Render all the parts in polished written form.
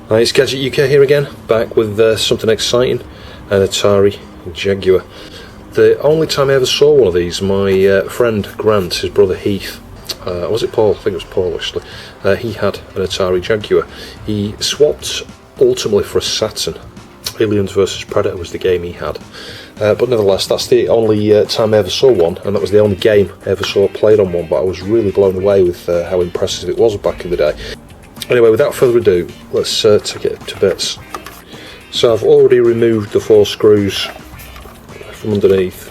Hi, it's Gadget UK here again, back with something exciting, an Atari Jaguar. The only time I ever saw one of these, my friend Grant, his brother Heath, was it Paul? I think it was Paul actually. He had an Atari Jaguar. He swapped ultimately for a Saturn. Aliens vs Predator was the game he had. But nevertheless, that's the only time I ever saw one, and that was the only game I ever saw played on one, but I was really blown away with how impressive it was back in the day. Anyway, without further ado, let's take it to bits. So I've already removed the 4 screws from underneath.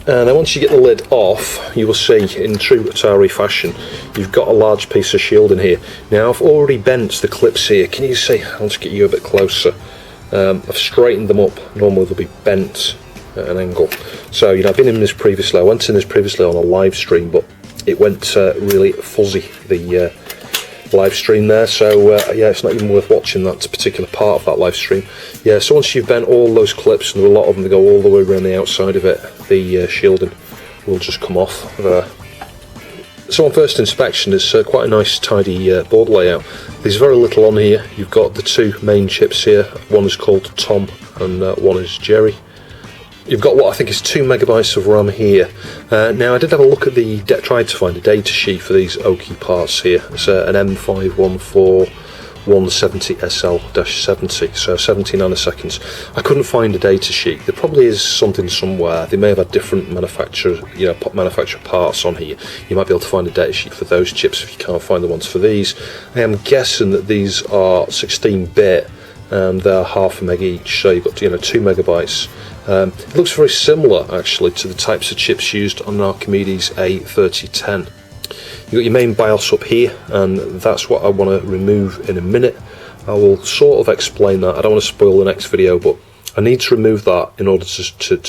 And then once you get the lid off, you will see, in true Atari fashion, you've got a large piece of shielding here. Now I've already bent the clips here. Can you see? I'll just get you a bit closer. I've straightened them up. Normally they'll be bent at an angle. So, you know, I've been in this previously. I went in this previously on a live stream, but it went really fuzzy, the live stream there, so yeah, it's not even worth watching that particular part of that live stream. Yeah, so once you've bent all those clips, and there are a lot of them that go all the way around the outside of it, the shielding will just come off there. So on first inspection, it's quite a nice tidy board layout. There's very little on here. You've got the 2 main chips here. One is called Tom and one is Jerry. You've got what I think is 2 megabytes of RAM here. Now I did have a look at tried to find a data sheet for these Oki parts here. It's an M514170SL-70, so 70 nanoseconds. I couldn't find a data sheet. There probably is something somewhere. They may have had different manufacturer parts on here. You might be able to find a data sheet for those chips if you can't find the ones for these. I am guessing that these are 16-bit and they're half a meg each, so you've got 2 megabytes. It looks very similar actually to the types of chips used on an Archimedes A3010. You've got your main BIOS up here, and that's what I want to remove in a minute. I will sort of explain that. I don't want to spoil the next video, but I need to remove that in order to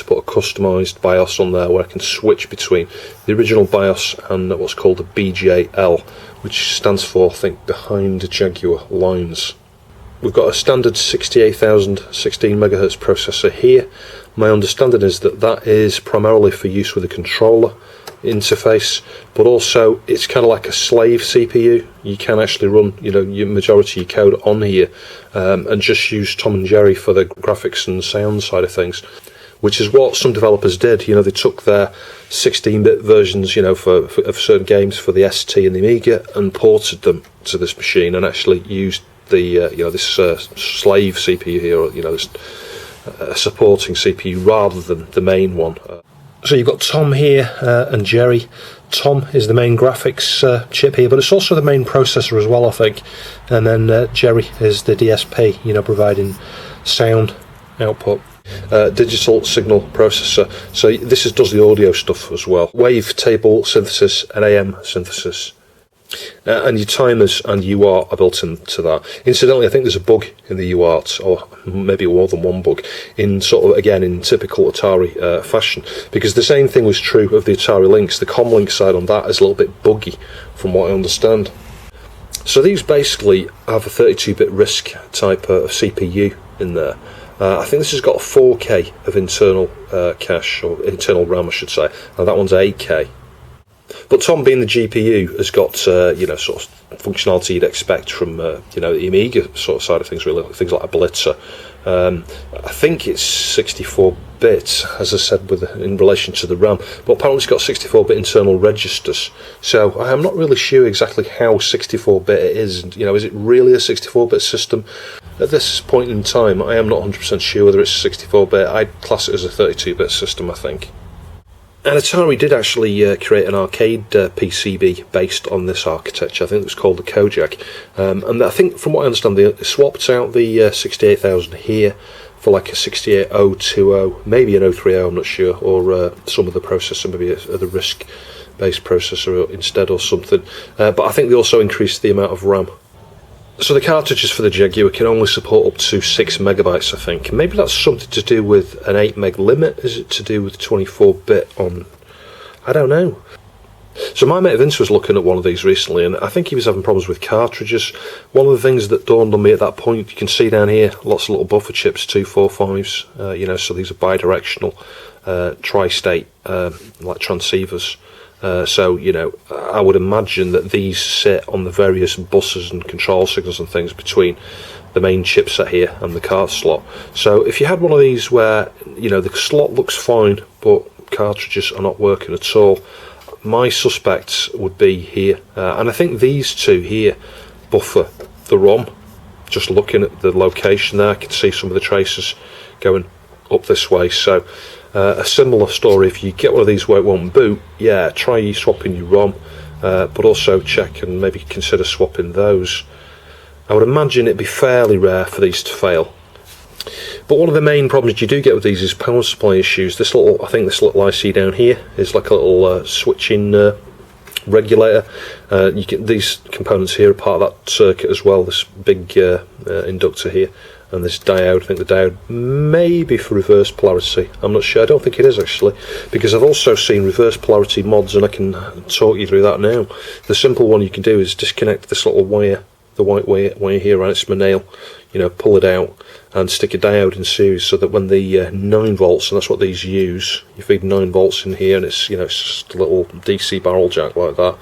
put a customised BIOS on there where I can switch between the original BIOS and what's called a BGL, which stands for, I think, Behind Jaguar Lines. We've got a standard 68000 16 MHz processor here. My understanding is that that is primarily for use with a controller interface, but also it's kind of like a slave CPU. You can actually run, your majority of your code on here, and just use Tom and Jerry for the graphics and sound side of things, which is what some developers did. They took their 16-bit versions, of certain games for the ST and the Amiga, and ported them to this machine, and actually used the this slave CPU here, or this supporting CPU rather than the main one. So you've got Tom here and Jerry. Tom is the main graphics chip here, but it's also the main processor as well, I think. And then Jerry is the DSP, providing sound output. Digital signal processor. So this does the audio stuff as well. Wavetable synthesis and AM synthesis. And your timers and UART are built into that. Incidentally, I think there's a bug in the UART, or maybe more than one bug, in typical Atari fashion, because the same thing was true of the Atari Lynx. The Comlink side on that is a little bit buggy, from what I understand. So these basically have a 32-bit RISC type of CPU in there. I think this has got 4K of internal cache, or internal RAM, I should say, and that one's 8K. But Tom, being the GPU, has got sort of functionality you'd expect from the Amiga sort of side of things, really, things like a Blitzer. I think it's 64-bit, as I said, in relation to the RAM, but apparently it's got 64-bit internal registers. So I am not really sure exactly how 64-bit it is. Is it really a 64-bit system? At this point in time, I am not 100% sure whether it's 64-bit. I'd class it as a 32-bit system, I think. And Atari did actually create an arcade PCB based on this architecture. I think it was called the Kojak. And I think, from what I understand, they swapped out the 68000 here for like a 68020, maybe an 030, I'm not sure, or some of the processor, maybe the RISC-based processor instead or something. But I think they also increased the amount of RAM. So the cartridges for the Jaguar can only support up to 6 megabytes, I think. Maybe that's something to do with an 8 meg limit. Is it to do with 24-bit on... I don't know. So my mate Vince was looking at one of these recently, and I think he was having problems with cartridges. One of the things that dawned on me at that point, you can see down here, lots of little buffer chips, 245s, so these are bidirectional, tri-state, like transceivers. So, you know, I would imagine that these sit on the various buses and control signals and things between the main chipset here and the cart slot. So if you had one of these where, you know, the slot looks fine but cartridges are not working at all, my suspects would be here. And I think these two here buffer the ROM. Just looking at the location there, I can see some of the traces going up this way. So a similar story, if you get one of these where it won't boot, yeah, try swapping your ROM, but also check and maybe consider swapping those. I would imagine it'd be fairly rare for these to fail. But one of the main problems you do get with these is power supply issues. This little, I think this little IC down here is like a little switching regulator. You get these components here are part of that circuit as well. This big inductor here, and this diode. I think the diode may be for reverse polarity. I'm not sure. I don't think it is actually, because I've also seen reverse polarity mods, and I can talk you through that now. The simple one you can do is disconnect this little wire, the white wire here, right? It's my nail. You know, pull it out and stick a diode in series, so that when the 9 volts, and that's what these use, you feed 9 volts in here, and it's, you know, it's just a little DC barrel jack like that.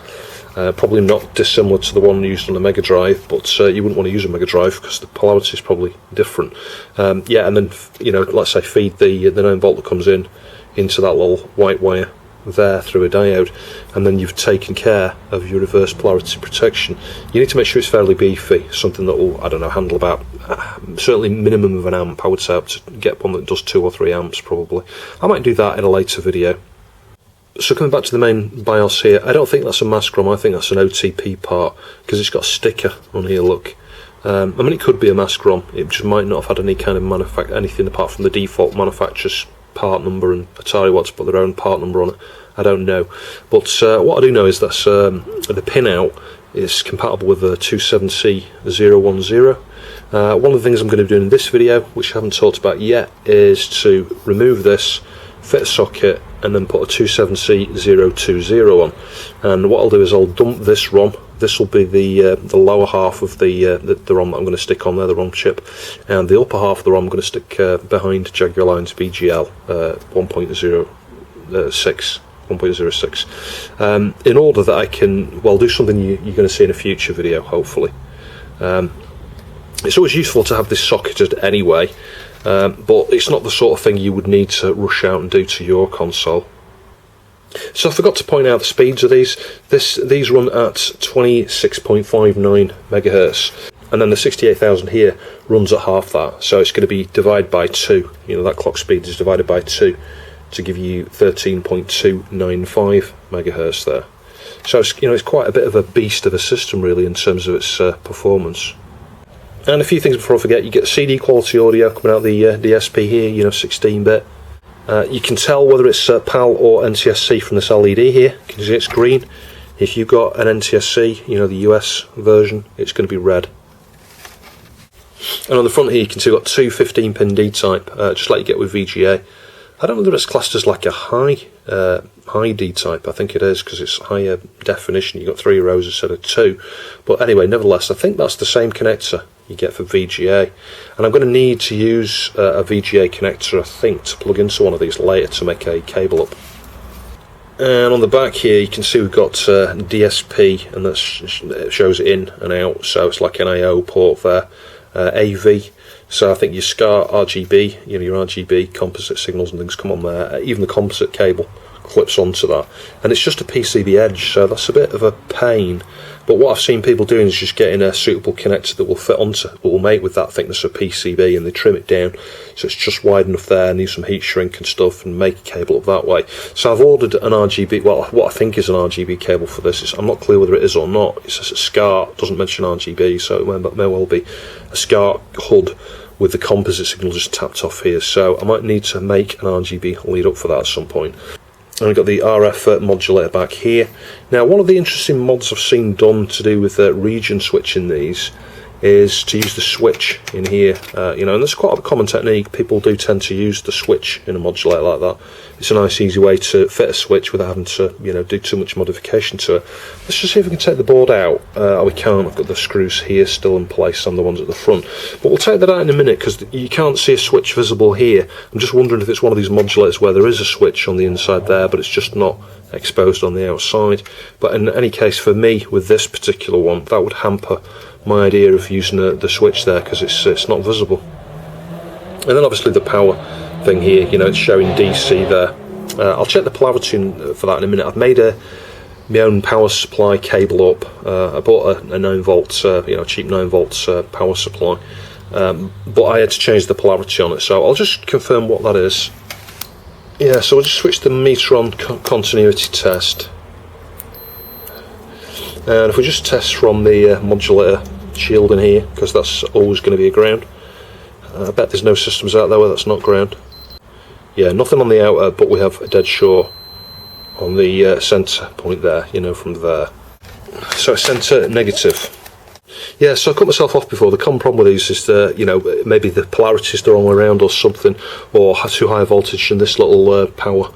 Probably not dissimilar to the one used on the Mega Drive, but you wouldn't want to use a Mega Drive because the polarity is probably different. Yeah, and then, you know, let's say feed the 9 volt that comes in into that little white wire there through a diode, and then you've taken care of your reverse polarity protection. You need to make sure it's fairly beefy, something that will, I don't know, handle about certainly minimum of an amp. I would say up to get one that does 2 or 3 amps probably. I might do that in a later video. So coming back to the main BIOS here, I don't think that's a mask ROM, I think that's an OTP part, because it's got a sticker on here, look. I mean, it could be a mask ROM, it just might not have had any kind of anything apart from the default manufacturer's part number, and Atari wants to put their own part number on it. I don't know, but what I do know is that the pinout is compatible with the 27C010. One of the things I'm going to be doing in this video, which I haven't talked about yet, is to remove this, fit a socket, and then put a 27C020 on. And what I'll do is I'll dump this ROM. This will be the lower half of the ROM that I'm going to stick on there, the ROM chip, and the upper half of the ROM I'm going to stick behind Jaguar Line's BGL 1.06, in order that I can, well, do something you're going to see in a future video, hopefully. It's always useful to have this socketed anyway, but it's not the sort of thing you would need to rush out and do to your console. So I forgot to point out the speeds of these. These run at 26.59 megahertz, and then the 68,000 here runs at half that. So it's going to be divided by 2. You know, that clock speed is divided by 2 to give you 13.295 megahertz there. So it's, you know, it's quite a bit of a beast of a system really in terms of its performance. And a few things before I forget, you get CD quality audio coming out the DSP here, you know, 16-bit. You can tell whether it's PAL or NTSC from this LED here. You can see it's green. If you've got an NTSC, you know, the US version, it's going to be red. And on the front here you can see we've got 2 15-pin D-type, just like you get with VGA. I don't know whether it's classed as like a high D-type. I think it is, because it's higher definition. You've got 3 rows instead of 2. But anyway, nevertheless, I think that's the same connector you get for VGA. And I'm going to need to use a VGA connector, I think, to plug into one of these later to make a cable up. And on the back here you can see we've got DSP, and that shows in and out, so it's like an I/O port there. AV, so I think your SCART RGB, you know, your RGB composite signals and things come on there. Even the composite cable clips onto that, and it's just a PCB edge, so that's a bit of a pain. But what I've seen people doing is just getting a suitable connector that will fit onto, that will mate with that thickness of PCB, and they trim it down so it's just wide enough there, need some heat shrink and stuff, and make a cable up that way. So I've ordered an RGB, well, what I think is an RGB cable for this. I'm not clear whether it is or not. It says SCART, doesn't mention RGB, so it may well be a SCART HUD with the composite signal just tapped off here. So I might need to make an RGB lead up for that at some point. And we've got the RF modulator back here. Now, one of the interesting mods I've seen done to do with region switching these is to use the switch in here. You know, and that's quite a common technique. People do tend to use the switch in a modulator like that. It's a nice, easy way to fit a switch without having to, you know, do too much modification to it. Let's just see if we can take the board out. We can't. I've got the screws here still in place on the ones at the front. But we'll take that out in a minute, because you can't see a switch visible here. I'm just wondering if it's one of these modulators where there is a switch on the inside there, but it's just not exposed on the outside. But in any case, for me with this particular one, that would hamper my idea of using the switch there, because it's not visible. And then obviously the power thing here, you know, it's showing DC there. I'll check the polarity for that in a minute. I've made my own power supply cable up. I bought a 9 volt, you know, cheap 9 volt power supply, but I had to change the polarity on it. So I'll just confirm what that is. Yeah, so we'll just switch the meter on continuity test, and if we just test from the modulator shield in here, because that's always going to be a ground. I bet there's no systems out there where that's not ground. Yeah, nothing on the outer, but we have a dead sure on the centre point there, you know, from there. So centre negative. Yeah, so I cut myself off before. The common problem with these is that, you know, maybe the polarity is the wrong way around or something, or too high voltage and this little power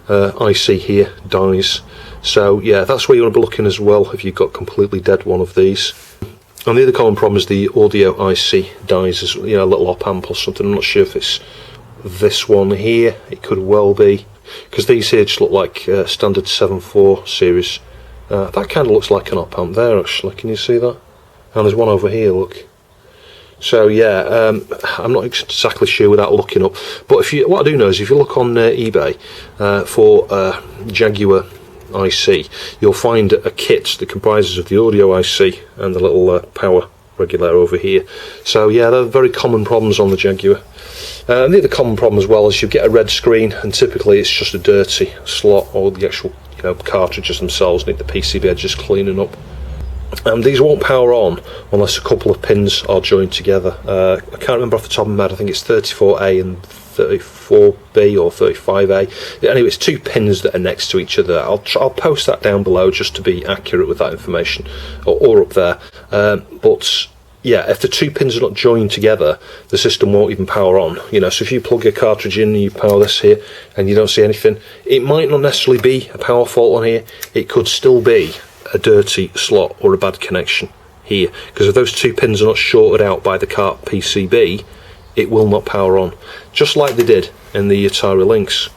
IC here dies. So yeah, that's where you want to be looking as well if you've got completely dead one of these. And the other common problem is the audio IC dies, as you know, a little op amp or something. I'm not sure if it's this one here. It could well be, because these here just look like standard 7.4 series. That kind of looks like an op amp there, actually. Can you see that? And there's one over here, look. So yeah, I'm not exactly sure without looking up. But if you, what I do know is if you look on eBay for Jaguar IC, you'll find a kit that comprises of the audio IC and the little power regulator over here. So yeah, they're very common problems on the Jaguar. And the other common problem as well is you get a red screen, and typically it's just a dirty slot, or the actual, you know, cartridges themselves need the PCB edges cleaning up. And these won't power on unless a couple of pins are joined together. I can't remember off the top of my head. I think it's 34A and 34B or 35A. Anyway, it's 2 pins that are next to each other. I'll post that down below just to be accurate with that information, or up there. But yeah, if the 2 pins are not joined together, the system won't even power on. You know, so if you plug a cartridge in and you power this here and you don't see anything, it might not necessarily be a power fault on here. It could still be a dirty slot or a bad connection here, because if those 2 pins are not shorted out by the cart PCB, it will not power on, just like they did in the Atari Lynx.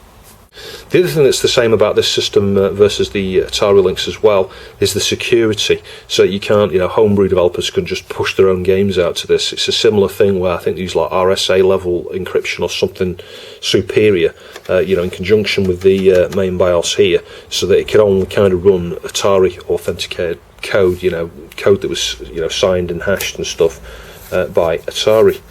The other thing that's the same about this system versus the Atari Lynx as well is the security. So you can't, you know, homebrew developers can just push their own games out to this. It's a similar thing where I think they use like RSA level encryption or something superior, you know, in conjunction with the main BIOS here, so that it can only kind of run Atari authenticated code, you know, code that was, you know, signed and hashed and stuff by Atari.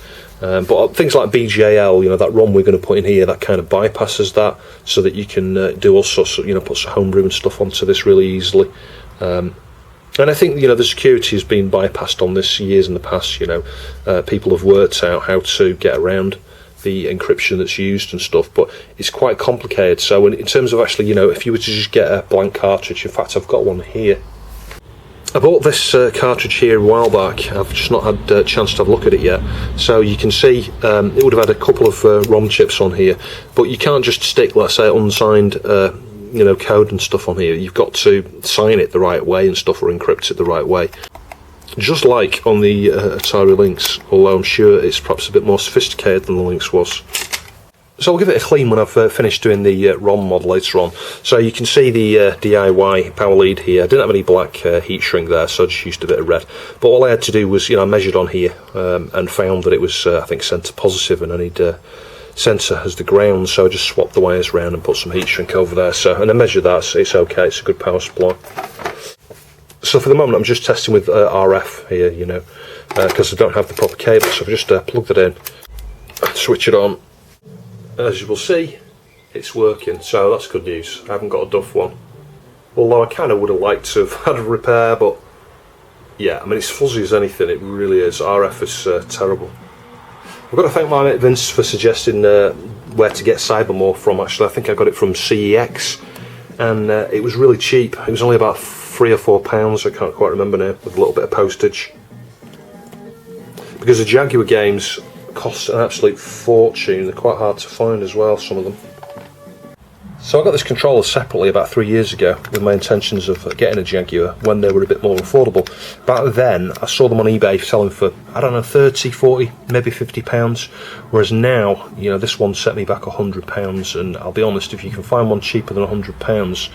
But things like BGL, you know, that ROM we're going to put in here, that kind of bypasses that, so that you can do all sorts of, you know, put some homebrew and stuff onto this really easily. And I think, you know, the security has been bypassed on this years in the past. You know, people have worked out how to get around the encryption that's used and stuff, but it's quite complicated. So in terms of actually, you know, if you were to just get a blank cartridge, in fact I've got one here. I bought this cartridge here a while back. I've just not had a chance to have a look at it yet. So you can see it would have had a couple of ROM chips on here, but you can't just stick, let's say, unsigned you know, code and stuff on here. You've got to sign it the right way and stuff, or encrypt it the right way. Just like on the Atari Lynx, although I'm sure it's perhaps a bit more sophisticated than the Lynx was. So I'll give it a clean when I've finished doing the ROM mod later on. So you can see the DIY power lead here. I didn't have any black heat shrink there, so I just used a bit of red. But all I had to do was, you know, I measured on here and found that it was, I think, centre positive, and I need centre as the ground. So I just swapped the wires around and put some heat shrink over there. So, and I measured that, so it's okay. It's a good power supply. So for the moment, I'm just testing with RF here, you know, because I don't have the proper cable. So I've just plugged it in, switch it on. As you will see, it's working, so that's good news. I haven't got a duff one, although I kind of would have liked to have had a repair, but yeah, I mean, it's fuzzy as anything, it really is. RF is terrible. I've got to thank my mate Vince for suggesting where to get Cybermore from. Actually, I think I got it from CEX, and it was really cheap. It was only about £3 or £4, I can't quite remember now, with a little bit of postage. Because the Jaguar games cost an absolute fortune. They're quite hard to find as well, some of them. So I got this controller separately about 3 years ago with my intentions of getting a Jaguar when they were a bit more affordable. Back then I saw them on eBay selling for, I don't know, 30, 40, maybe £50, whereas now, you know, this one set me back £100, and I'll be honest, if you can find one cheaper than £100,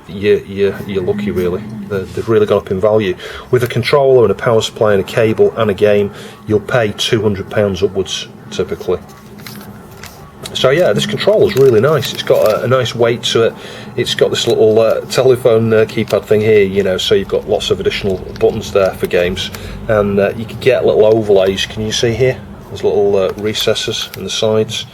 you're lucky, really. They've really got up in value. With a controller and a power supply and a cable and a game, you'll pay £200 upwards typically. So yeah, this controller's really nice. It's got a nice weight to it. It's got this little telephone keypad thing here, you know, so you've got lots of additional buttons there for games, and you can get little overlays. Can you see here? There's little recesses in the sides.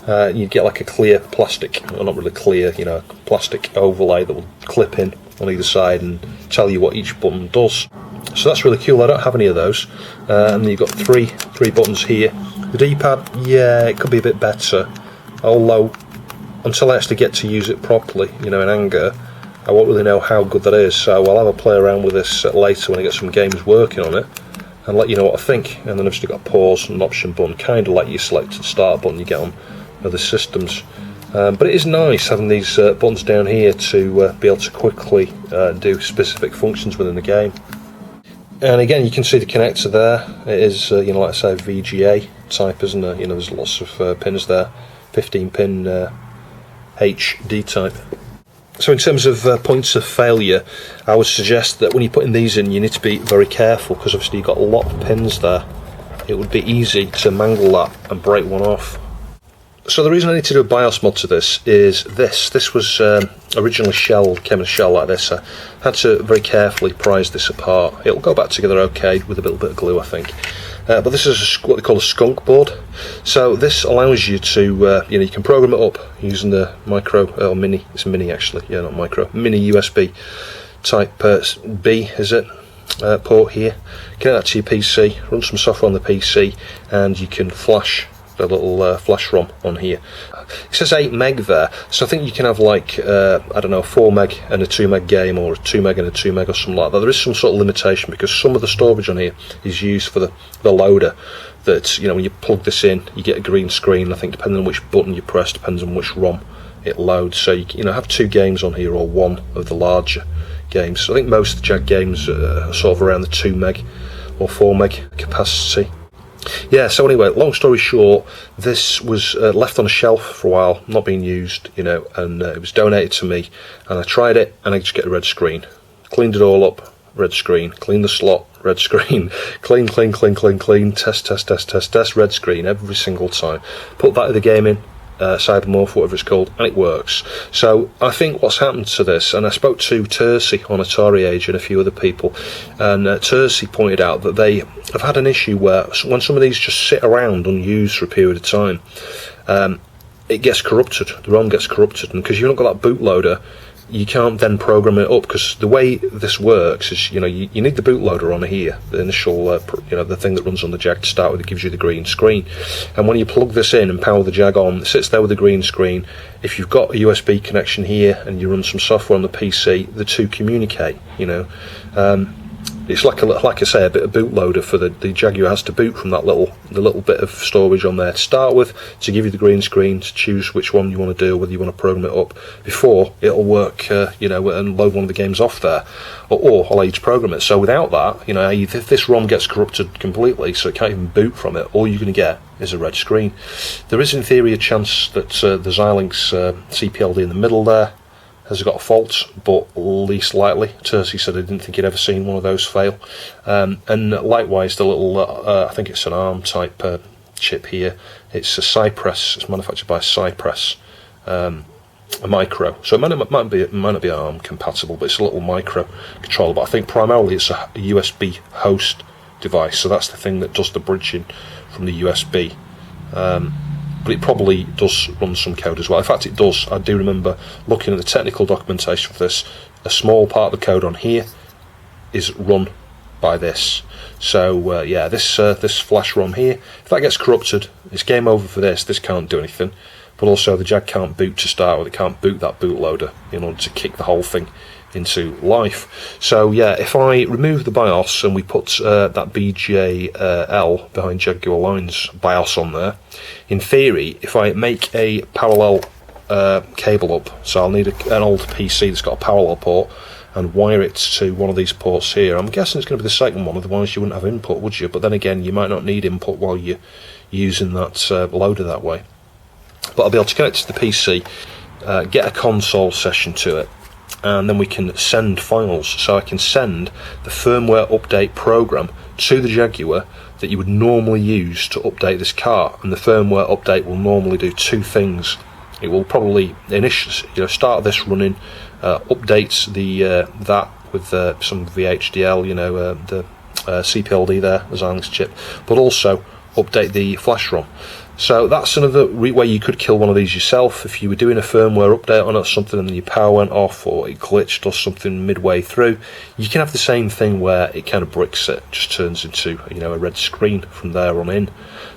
You get like a clear plastic, well, not really clear, you know, plastic overlay that will clip in on either side and tell you what each button does. So that's really cool. I don't have any of those. And then you've got three buttons here. The D-pad, yeah, it could be a bit better. Although, until I actually get to use it properly, you know, in anger, I won't really know how good that is. So I'll have a play around with this later when I get some games working on it, and let you know what I think. And then I've still got a pause and an option button, kind of like your selected start button you get on other systems. But it is nice having these buttons down here to be able to quickly do specific functions within the game. And again, you can see the connector there. It is, you know, like I say, VGA type, isn't it? You know, there's lots of pins there. 15-pin HD type. So in terms of points of failure, I would suggest that when you're putting these in, you need to be very careful, because obviously you've got a lot of pins there. It would be easy to mangle that and break one off. So the reason I need to do a BIOS mod to this is this. This was originally shelled, came in a shell like this. I had to very carefully prise this apart. It'll go back together okay with a little bit of glue, I think. But this is what they call a Skunkboard. So this allows you to, you know, you can program it up using the micro, or mini, it's mini actually, yeah, not micro, mini USB type B, is it, port here. Connect that to your PC, run some software on the PC, and you can flash the little flash ROM on here. It says 8 meg there, so I think you can have like, I don't know, 4 meg and a 2 meg game, or a 2 meg and a 2 meg or something like that. There is some sort of limitation, because some of the storage on here is used for the loader, that, you know, when you plug this in, you get a green screen. I think depending on which button you press, depends on which ROM it loads. So you know, have 2 games on here, or 1 of the larger games. So I think most of the Jag games are sort of around the 2 meg or 4 meg capacity. Yeah, so anyway, long story short, this was left on a shelf for a while, not being used, you know, and it was donated to me, and I tried it, and I just get a red screen. Cleaned it all up, red screen. Cleaned the slot, red screen. Clean, test, red screen every single time. Put that in the game in, Cybermorph, whatever it's called, and it works. So I think what's happened to this, and I spoke to Tercy on Atari Age and a few other people, and Tercy pointed out that they have had an issue where when some of these just sit around unused for a period of time, it gets corrupted, the ROM gets corrupted, and because you've not got that bootloader, you can't then program it up, because the way this works is, you know, you need the bootloader on here, the initial, you know, the thing that runs on the Jag to start with, it gives you the green screen. And when you plug this in and power the Jag on, it sits there with the green screen. If you've got a USB connection here and you run some software on the PC, the two communicate, you know. It's like I say, a bit of bootloader for the Jaguar has to boot from that the little bit of storage on there to start with, to give you the green screen to choose which one you want to do, whether you want to program it up before it'll work, you know, and load one of the games off there, or allow you to program it. So without that, you know, if this ROM gets corrupted completely, so it can't even boot from it, all you're going to get is a red screen. There is in theory a chance that the Xilinx CPLD in the middle there has got a fault, but least likely. Tercy said he didn't think he'd ever seen one of those fail. And likewise, the little, I think it's an ARM type chip here. It's a Cypress. It's manufactured by Cypress, a micro. So it might not be ARM compatible, but it's a little micro controller. But I think primarily it's a USB host device. So that's the thing that does the bridging from the USB. But it probably does run some code as well. In fact, it does. I do remember looking at the technical documentation for this. A small part of the code on here is run by this. So yeah, this flash ROM here, if that gets corrupted, it's game over for this. This can't do anything. But also the Jag can't boot to start with. It can't boot that bootloader in order to kick the whole thing into life. So yeah, if I remove the BIOS and we put that BJL behind Jaguar Lines BIOS on there, in theory, if I make a parallel cable up, so I'll need an old PC that's got a parallel port, and wire it to one of these ports here. I'm guessing it's going to be the second one, otherwise you wouldn't have input, would you? But then again, you might not need input while you're using that loader that way. But I'll be able to connect to the PC, get a console session to it, and then we can send files. So I can send the firmware update program to the Jaguar that you would normally use to update this car, and the firmware update will normally do two things. It will probably start this running, updates the that with some VHDL, the CPLD there, the Xilinx chip, but also update the flash ROM. So that's another way you could kill one of these yourself. If you were doing a firmware update on it or something and then your power went off or it glitched or something midway through, you can have the same thing where it kind of bricks it, just turns into a red screen from there on in.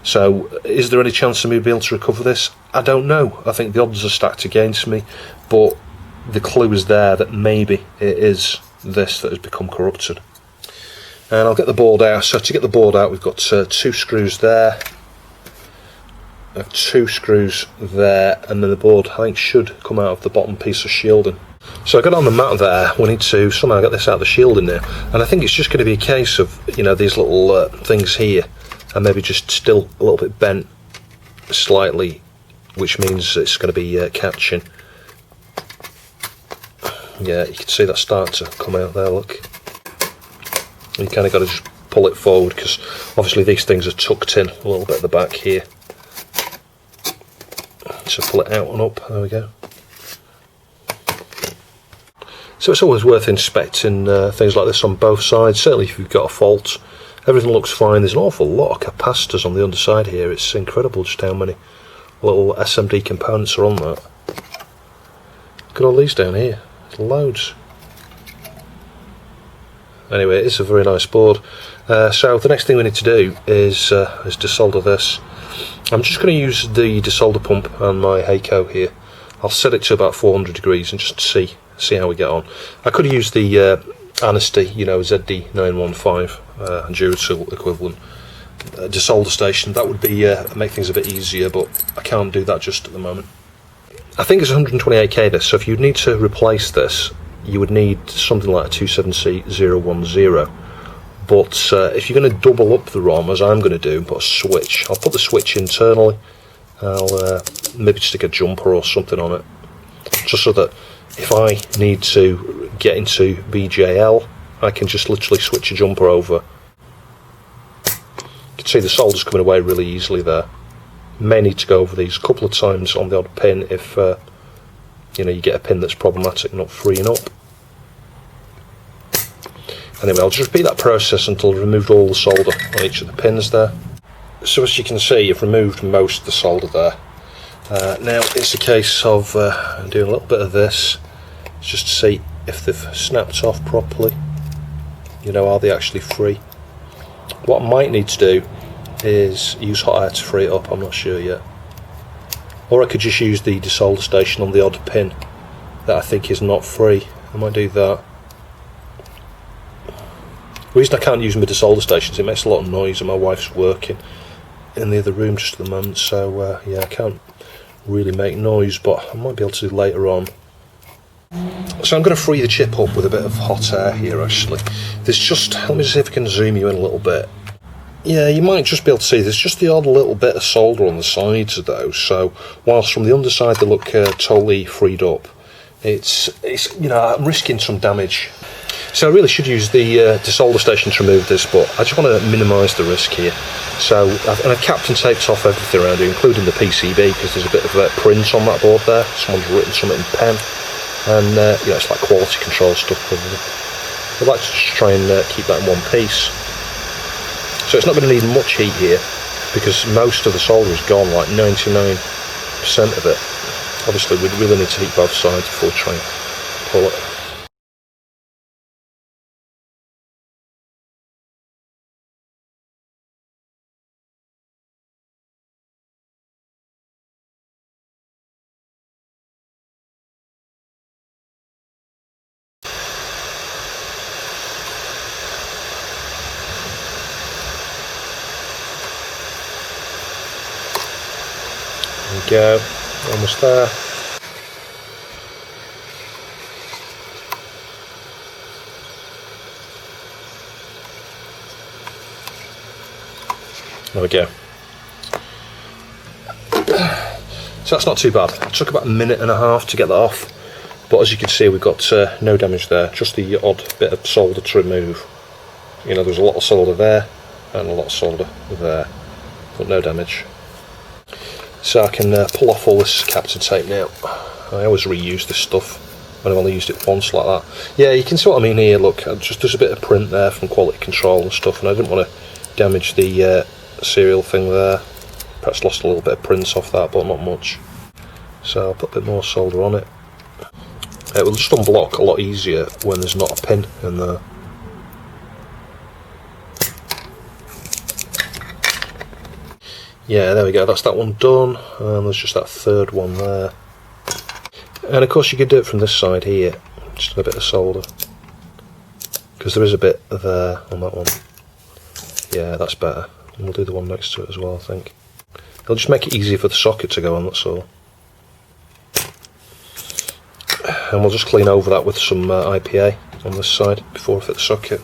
So is there any chance of me being able to recover this? I don't know. I think the odds are stacked against me, but the clue is there that maybe it is this that has become corrupted. And I'll get the board out. So to get the board out, we've got two screws there, two screws there, and then the board I think should come out of the bottom piece of shielding. So I got it on the mat there. We need to somehow get this out of the shielding now, and I think it's just going to be a case of these little things here and maybe just still a little bit bent slightly, which means it's going to be catching. Yeah, you can see that starting to come out there, look. You kind of got to just pull it forward because obviously these things are tucked in a little bit at the back here. So pull it out and up, there we go. So it's always worth inspecting things like this on both sides, certainly if you've got a fault. Everything looks fine. There's an awful lot of capacitors on the underside here. It's incredible just how many little SMD components are on that. Look at all these down here, there's loads. Anyway, it's a very nice board. So the next thing we need to do is desolder this. I'm just going to use the desolder pump and my Heiko here. I'll set it to about 400 degrees and just see how we get on. I could use the Honesty, ZD915 Duratool equivalent desolder station. That would be make things a bit easier, but I can't do that just at the moment. I think it's 128k this, so if you'd need to replace this, you would need something like a 27010. But if you're going to double up the ROM, as I'm going to do, and put a switch, I'll put the switch internally. I'll maybe stick a jumper or something on it, just so that if I need to get into BJL, I can just literally switch a jumper over. You can see the solder's coming away really easily there. May need to go over these a couple of times on the odd pin if you get a pin that's problematic, not freeing up. Anyway, I'll just repeat that process until I've removed all the solder on each of the pins there. So as you can see, I've removed most of the solder there. Now it's a case of doing a little bit of this, just to see if they've snapped off properly. Are they actually free? What I might need to do is use hot air to free it up, I'm not sure yet. Or I could just use the desolder station on the odd pin that I think is not free. I might do that. The reason I can't use my desolder station is it makes a lot of noise and my wife's working in the other room just at the moment, so yeah, I can't really make noise, but I might be able to do later on. So I'm going to free the chip up with a bit of hot air here actually. There's just, let me see if I can zoom you in a little bit. Yeah, you might just be able to see there's just the odd little bit of solder on the sides of those, so whilst from the underside they look totally freed up, it's I'm risking some damage. So I really should use the desolder station to remove this, but I just want to minimise the risk here. So I've capped and taped off everything around here, including the PCB, because there's a bit of print on that board there. Someone's written something in pen, and it's like quality control stuff. I'd like to just try and keep that in one piece. So it's not going to need much heat here, because most of the solder is gone, like 99% of it. Obviously we really need to heat both sides before we try and pull it. There we go, almost there. There we go. So that's not too bad. It took about a minute and a half to get that off. But as you can see, we've got no damage there, just the odd bit of solder to remove. You know, there's a lot of solder there and a lot of solder there, but no damage. So I can pull off all this captain tape now. I always reuse this stuff when I've only used it once like that. Yeah, you can see what I mean here. Look, just there's a bit of print there from quality control and stuff, and I didn't want to damage the serial thing there. Perhaps lost a little bit of print off that, but not much. So I'll put a bit more solder on it. It will just unblock a lot easier when there's not a pin in there. Yeah, there we go, that's that one done, and there's just that third one there. And of course you could do it from this side here, just a bit of solder, because there is a bit there on that one. Yeah, that's better. And we'll do the one next to it as well, I think. It'll just make it easier for the socket to go on, that's all. And we'll just clean over that with some IPA on this side before I fit the socket.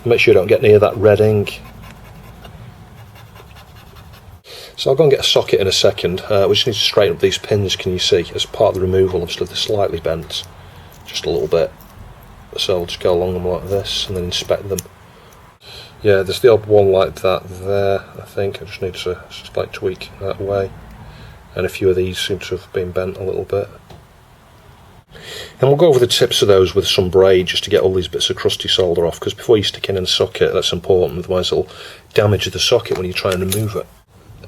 Make sure you don't get near that red ink. So I'll go and get a socket in a second. We just need to straighten up these pins, can you see? As part of the removal, obviously they're slightly bent, just a little bit. So I'll just go along them like this and then inspect them. Yeah, there's the odd one like that there, I think. I just need to slight tweak that way. And a few of these seem to have been bent a little bit. And we'll go over the tips of those with some braid just to get all these bits of crusty solder off, because before you stick in a socket, that's important, otherwise it'll damage the socket when you try and remove it.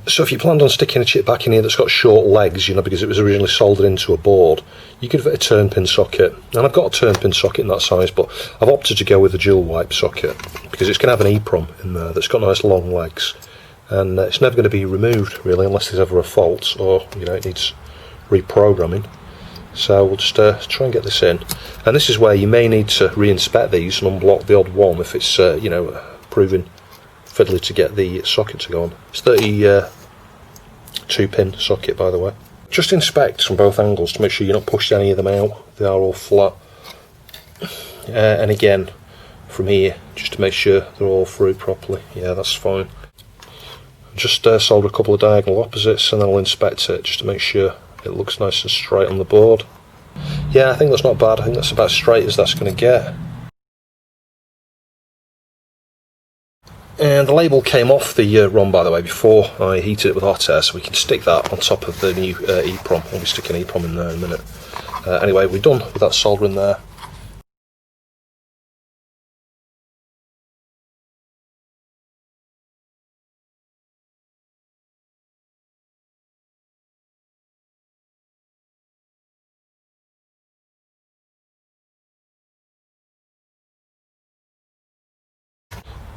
So if you planned on sticking a chip back in here that's got short legs, you know, because it was originally soldered into a board, you could fit a turn pin socket. And I've got a turn pin socket in that size, but I've opted to go with a dual wipe socket because it's going to have an EEPROM in there that's got nice long legs, and it's never going to be removed really unless there's ever a fault or, you know, it needs reprogramming. So we'll just try and get this in, and this is where you may need to re-inspect these and unblock the odd one if it's you know, proving fiddly to get the socket to go on. It's 32 pin socket, by the way. Just inspect from both angles to make sure you're not pushed any of them out. They are all flat. And again, from here, just to make sure they're all through properly. Yeah, that's fine. Just solder a couple of diagonal opposites and then I'll inspect it just to make sure it looks nice and straight on the board. Yeah, I think that's not bad. I think that's about as straight as that's going to get. And the label came off the ROM, by the way, before I heated it with hot air, so we can stick that on top of the new EEPROM. I'll be sticking EEPROM in there in a minute. Anyway, we're done with that soldering there.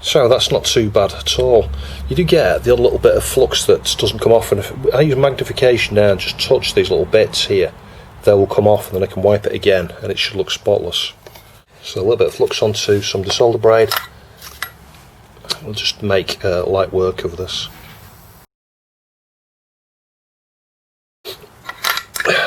So that's not too bad at all. You do get the odd little bit of flux that doesn't come off, and if I use magnification now and just touch these little bits here, they will come off and then I can wipe it again and it should look spotless. So a little bit of flux onto some desolder braid. We'll just make light work of this.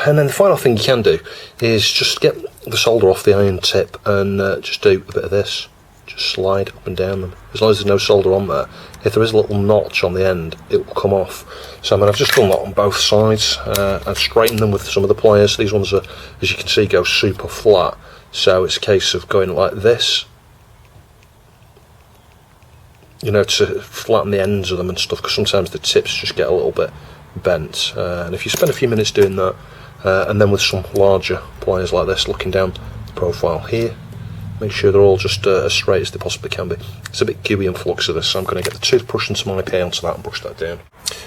And then the final thing you can do is just get the solder off the iron tip and just do a bit of this. Just slide up and down them. As long as there's no solder on there, if there is a little notch on the end, it will come off. So I mean, I've just done that on both sides. I've straightened them with some of the pliers. These ones are, as you can see, go super flat. So it's a case of going like this, you know, to flatten the ends of them and stuff, because sometimes the tips just get a little bit bent. And if you spend a few minutes doing that, and then with some larger pliers like this, looking down the profile here, make sure they're all just as straight as they possibly can be. It's a bit gooey and flux of this, so I'm going to get the toothbrush and some IPA onto that and brush that down.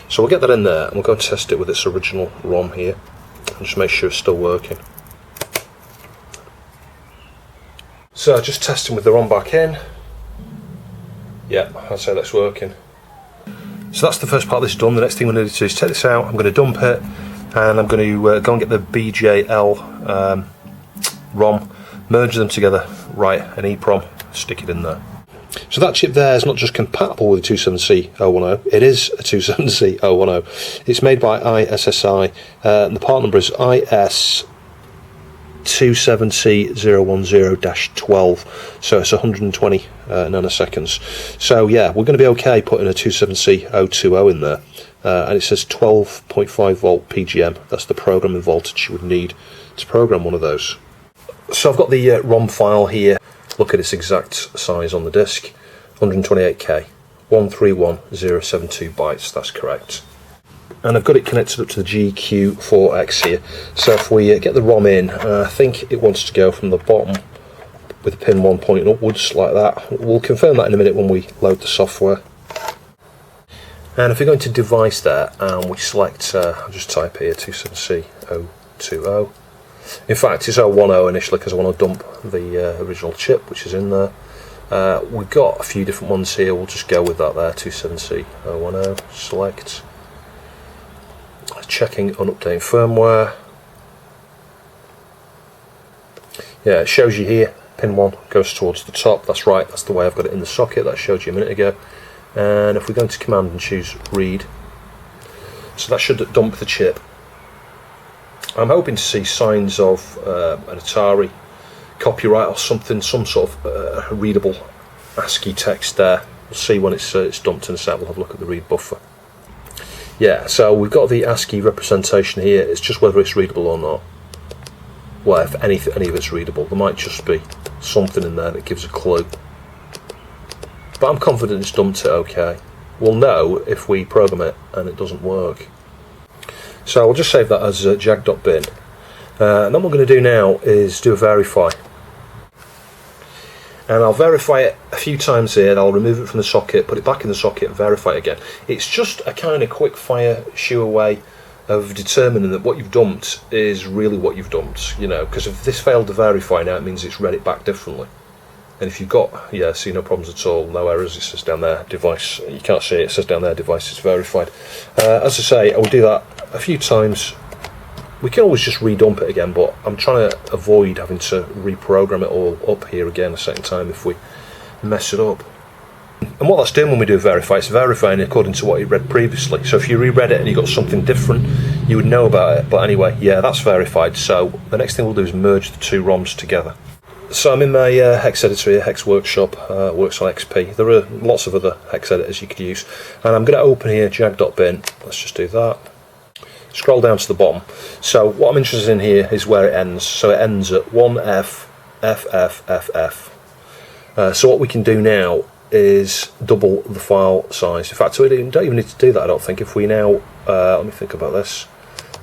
So we'll get that in there and we'll go and test it with its original ROM here and just make sure it's still working. So just testing with the ROM back in. Yeah, I'd say that's working. So that's the first part of this done. The next thing we need to do is take this out. I'm going to dump it and I'm going to go and get the BJL ROM, merge them together, write an EEPROM, stick it in there. So that chip there is not just compatible with the 27C010, it is a 27C010. It's made by ISSI, and the part number is IS27C010-12, so it's 120 nanoseconds. So yeah, we're going to be okay putting a 27C020 in there, and it says 12.5 volt PGM. That's the programming voltage you would need to program one of those. So I've got the ROM file here. Look at its exact size on the disk, 128K, 131072 bytes, that's correct. And I've got it connected up to the GQ4X here. So if we get the ROM in, I think it wants to go from the bottom with pin 1 pointing upwards like that. We'll confirm that in a minute when we load the software. And if we go into device there and we select, I'll just type here 27C020. In fact, it's 010 initially because I want to dump the original chip which is in there. We've got a few different ones here, we'll just go with that there, 27C010, select. Checking on updating firmware. Yeah, it shows you here, pin 1 goes towards the top, that's right, that's the way I've got it in the socket, that showed you a minute ago. And if we go into command and choose read, so that should dump the chip. I'm hoping to see signs of an Atari copyright or something, some sort of readable ASCII text there. We'll see when it's dumped in a sec. We'll have a look at the read buffer. Yeah, so we've got the ASCII representation here. It's just whether it's readable or not. Well, if any of it's readable, there might just be something in there that gives a clue. But I'm confident it's dumped it okay. We'll know if we program it and it doesn't work. So we'll just save that as jag.bin. And then what we're going to do now is do a verify. And I'll verify it a few times here, and I'll remove it from the socket, put it back in the socket and verify it again. It's just a kind of quick fire sure way of determining that what you've dumped is really what you've dumped, you know, because if this failed to verify now, it means it's read it back differently. And if you've got, yeah, see no problems at all, no errors, it says down there, device, you can't see it, it says down there, device is verified. As I say, I will do that a few times. We can always just redump it again, but I'm trying to avoid having to reprogram it all up here again a second time if we mess it up. And what that's doing when we do verify, it's verifying according to what you read previously. So if you reread it and you got something different, you would know about it. But anyway, yeah, that's verified. So the next thing we'll do is merge the two ROMs together. So I'm in my hex editor here, Hex Workshop, works on XP. There are lots of other hex editors you could use. And I'm going to open here jag.bin. Let's just do that. Scroll down to the bottom. So what I'm interested in here is where it ends. So it ends at 1F, FF. So what we can do now is double the file size. In fact, we don't even need to do that, I don't think. If we now, let me think about this.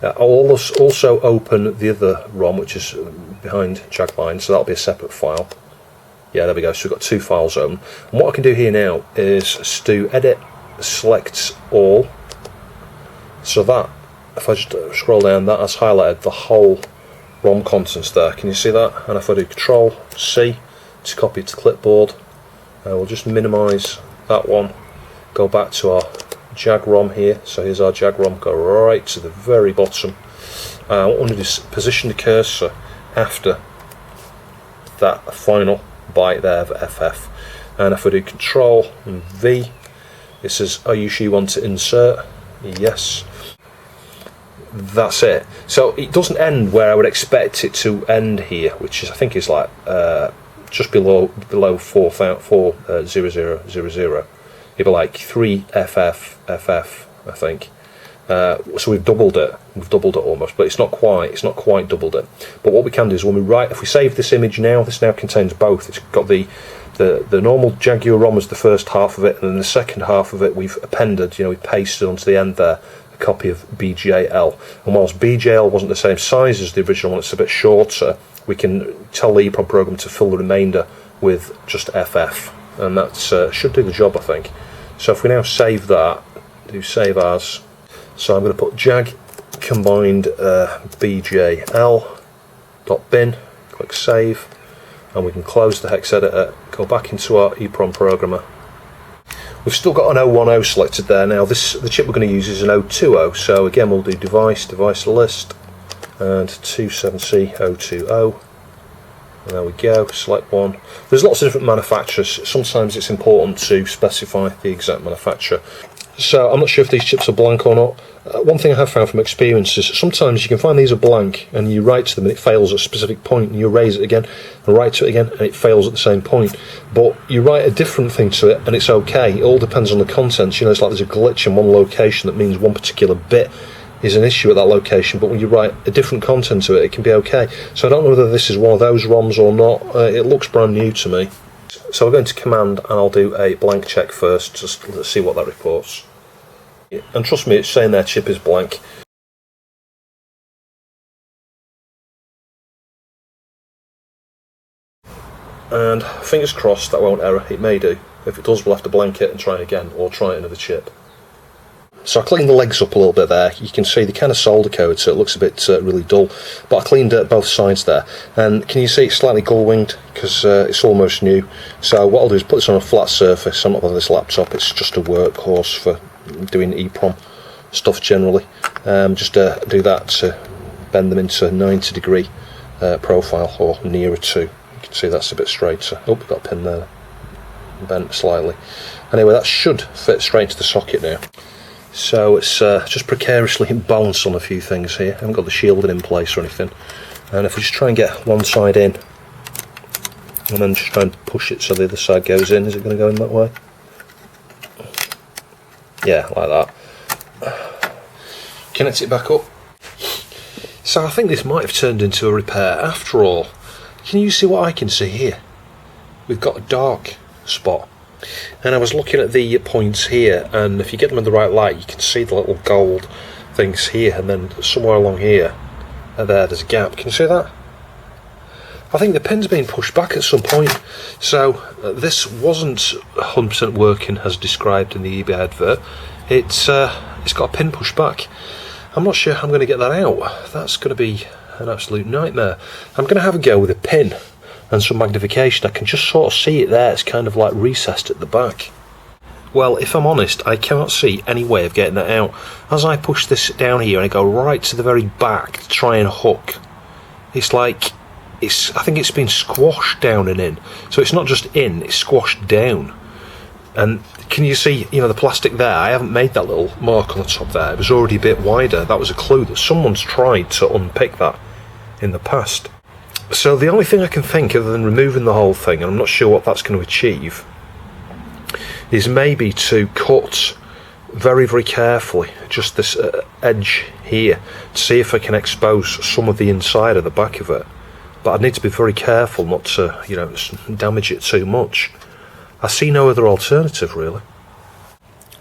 I'll also open the other ROM, which is behind Jagline, so that'll be a separate file. Yeah, there we go. So we've got two files open. And what I can do here now is do edit, select all. So that, if I just scroll down, that has highlighted the whole ROM contents there. Can you see that? And if I do Control C to copy it to clipboard, we'll just minimise that one. Go back to our Jag ROM here. So here's our Jag ROM. Go right to the very bottom. What I want to do is position the cursor after that final byte there of FF. And if I do Control and V, it says, "Are you sure you want to insert?" Yes. That's it. So it doesn't end where I would expect it to end here, which is, I think, is like just below 40000. It'd be like 3FF, I think. So we've doubled it. We've doubled it almost, but it's not quite doubled it. But what we can do is when we write, if we save this image now, this now contains both. It's got the normal Jaguar ROM as the first half of it, and then the second half of it we've appended, we pasted onto the end there a copy of BJL. And whilst BJL wasn't the same size as the original one, it's a bit shorter, we can tell the EEPROM program to fill the remainder with just FF, and that should do the job, I think. So if we now save that, do save as, so I'm going to put jag combined BJL.bin, click save, and we can close the hex editor, go back into our EEPROM programmer. We've still got an 010 selected there. Now the chip we're going to use is an 020, so again we'll do device list, and 27C020. And there we go, select one. There's lots of different manufacturers. Sometimes it's important to specify the exact manufacturer. So I'm not sure if these chips are blank or not. One thing I have found from experience is sometimes you can find these are blank and you write to them and it fails at a specific point, and you erase it again and write to it again and it fails at the same point. But you write a different thing to it and it's okay. It all depends on the contents. You know, it's like there's a glitch in one location that means one particular bit is an issue at that location, but when you write a different content to it, it can be okay. So I don't know whether this is one of those ROMs or not. It looks brand new to me. So we're going to command and I'll do a blank check first, just to see what that reports. And trust me, it's saying their chip is blank. And fingers crossed that won't error. It may do. If it does, we'll have to blank it and try again, or try another chip. So I cleaned the legs up a little bit there. You can see the kind of solder code, so it looks a bit really dull. But I cleaned both sides there. And can you see it's slightly gull-winged, because it's almost new. So what I'll do is put this on a flat surface. I'm not on this laptop, it's just a workhorse for doing EEPROM stuff generally. Just do that to bend them into 90-degree profile, or nearer to. You can see that's a bit straighter. Oh, we've got a pin there, bent slightly. Anyway, that should fit straight into the socket now. So it's just precariously balanced on a few things here. I haven't got the shielding in place or anything. And if we just try and get one side in, and then just try and push it so the other side goes in, is it going to go in that way? Yeah, like that. Connect it back up. So I think this might have turned into a repair after all. Can you see what I can see here? We've got a dark spot. And I was looking at the points here, and if you get them in the right light, you can see the little gold things here, and then somewhere along here, there's a gap. Can you see that? I think the pin's been pushed back at some point. So this wasn't 100% working as described in the eBay advert. It's got a pin pushed back. I'm not sure how I'm going to get that out. That's going to be an absolute nightmare. I'm going to have a go with a pin and some magnification. I can just sort of see it there. It's kind of like recessed at the back. Well, if I'm honest, I cannot see any way of getting that out. As I push this down here and I go right to the very back to try and hook, it's like I think it's been squashed down and in. So it's not just in, it's squashed down. And can you see, you know, the plastic there? I haven't made that little mark on the top there. It was already a bit wider. That was a clue that someone's tried to unpick that in the past. So the only thing I can think, other than removing the whole thing, and I'm not sure what that's going to achieve, is maybe to cut very, very carefully just this edge here to see if I can expose some of the inside of the back of it. But I need to be very careful not to, you know, damage it too much. I see no other alternative, really.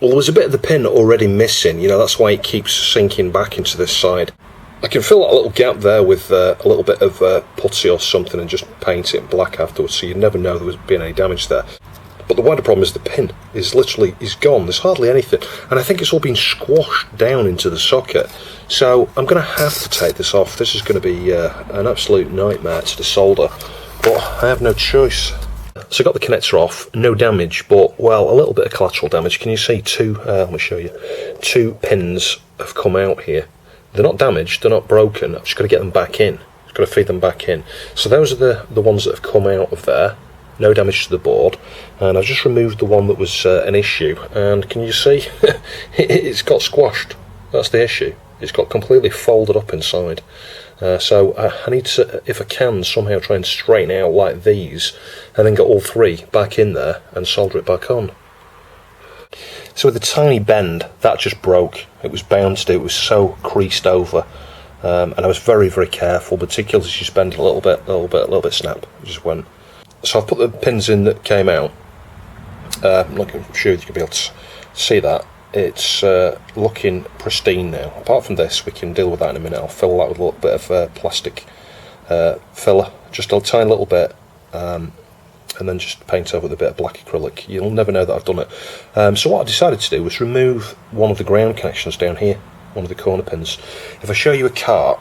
Well, there was a bit of the pin already missing, you know, that's why it keeps sinking back into this side. I can fill that little gap there with a little bit of putty or something and just paint it black afterwards, so you never know there was been any damage there. But the wider problem is the pin is gone. There's hardly anything, and I think it's all been squashed down into the socket. So I'm going to have to take this off. This is going to be an absolute nightmare to desolder, but I have no choice. So I got the connector off, no damage, but well, a little bit of collateral damage. Can you see let me show you, 2 pins have come out here. They're not damaged, they're not broken. I've just got to get them back in. I've got to feed them back in. So those are the ones that have come out of there. No damage to the board. And I've just removed the one that was an issue. And can you see? It's got squashed. That's the issue. It's got completely folded up inside. So I need to, if I can, somehow try and straighten out like these, and then get all 3 back in there and solder it back on. So with a tiny bend, that just broke. It was bound to do. It was so creased over, and I was very, very careful, particularly as you bend it a little bit snap. It just went. So I've put the pins in that came out. I'm not sure you can be able to see that. It's looking pristine now. Apart from this, we can deal with that in a minute. I'll fill that with a little bit of plastic filler, just a tiny little bit. And then just paint over with a bit of black acrylic. You'll never know that I've done it. So what I decided to do was remove one of the ground connections down here, one of the corner pins. If I show you a cart,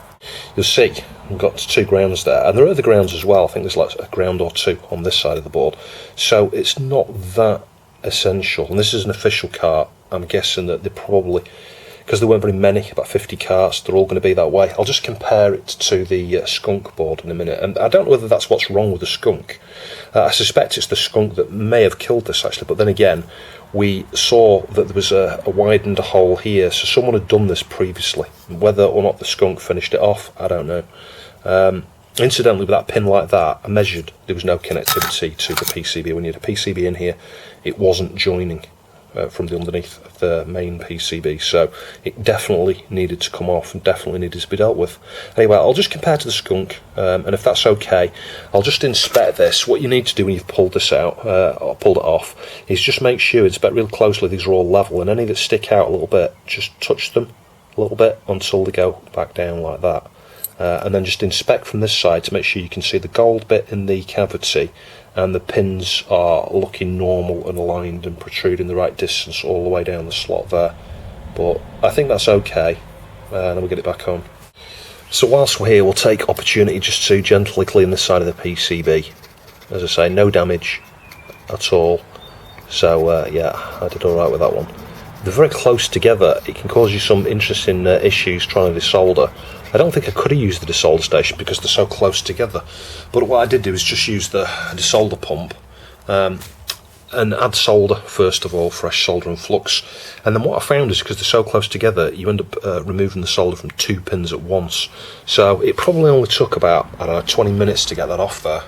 you'll see I've got 2 grounds there, and there are other grounds as well. I think there's like a ground or 2 on this side of the board. So it's not that essential, and this is an official cart. I'm guessing that they probably because there weren't very many, about 50 carts, they're all going to be that way. I'll just compare it to the Skunk board in a minute, and I don't know whether that's what's wrong with the Skunk. I suspect it's the Skunk that may have killed this actually, but then again, we saw that there was a widened hole here, so someone had done this previously. Whether or not the Skunk finished it off, I don't know. Incidentally, with that pin like that, I measured there was no connectivity to the PCB. When you had a PCB in here, it wasn't joining from the underneath of the main PCB, so it definitely needed to come off and definitely needed to be dealt with. Anyway, I'll just compare to the Skunk, and if that's okay, I'll just inspect this. What you need to do when you've pulled this out, or pulled it off, is just make sure, inspect real closely these are all level, and any that stick out a little bit, just touch them a little bit until they go back down like that. And then just inspect from this side to make sure you can see the gold bit in the cavity and the pins are looking normal and aligned and protruding the right distance all the way down the slot there. But I think that's okay, and then we'll get it back on. So whilst we're here, we'll take opportunity just to gently clean this side of the PCB. As I say, no damage at all, so yeah, I did alright with that one. They're very close together. It can cause you some interesting issues trying to desolder. I don't think I could have used the desolder station because they're so close together, but what I did do is just use the desolder pump and add solder first of all, fresh solder and flux, and then what I found is because they're so close together you end up removing the solder from 2 pins at once, so it probably only took about, I don't know, 20 minutes to get that off there.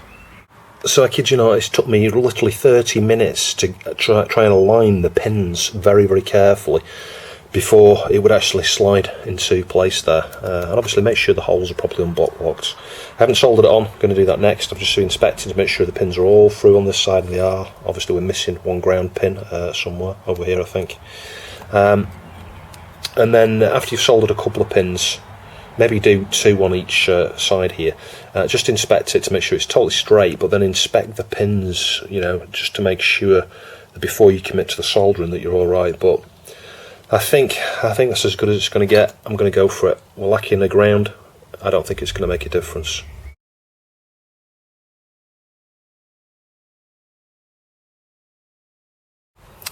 So I kid you not, it took me literally 30 minutes to try and align the pins very, very carefully before it would actually slide into place there. And obviously make sure the holes are properly unlocked. I haven't soldered it on, I'm going to do that next. I've just inspected to make sure the pins are all through on this side, and they are. Obviously we're missing one ground pin somewhere over here, I think. And then after you've soldered a couple of pins, maybe do 2 on each side here. Just inspect it to make sure it's totally straight, but then inspect the pins, you know, just to make sure that before you commit to the soldering that you're all right. But I think that's as good as it's going to get. I'm going to go for it. We're lacking the ground. I don't think it's going to make a difference.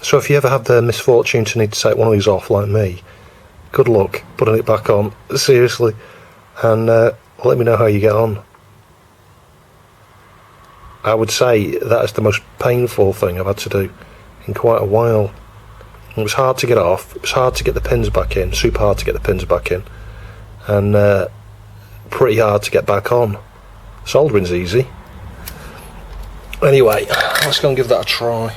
So if you ever have the misfortune to need to take one of these off like me, good luck putting it back on, seriously, and let me know how you get on. I would say that is the most painful thing I've had to do in quite a while. It was hard to get off, it was hard to get the pins back in, super hard to get the pins back in, and pretty hard to get back on. Soldering's easy. Anyway, let's go and give that a try.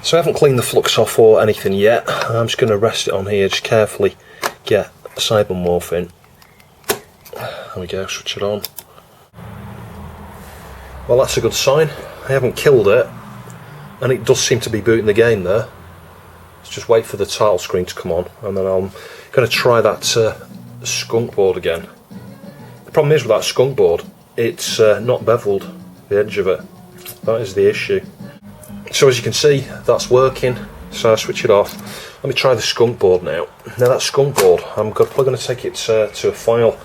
So I haven't cleaned the flux off or anything yet. I'm just going to rest it on here, just carefully get a cyber morph in. There we go, switch it on. Well, that's a good sign. I haven't killed it, and it does seem to be booting the game there. Let's just wait for the title screen to come on, and then I'm going to try that Skunk board again. The problem is with that Skunk board, it's not beveled, the edge of it. That is the issue. So as you can see, that's working, so I switch it off. Let me try the Skunk board now. Now that Skunk board, I'm probably going to take it to a file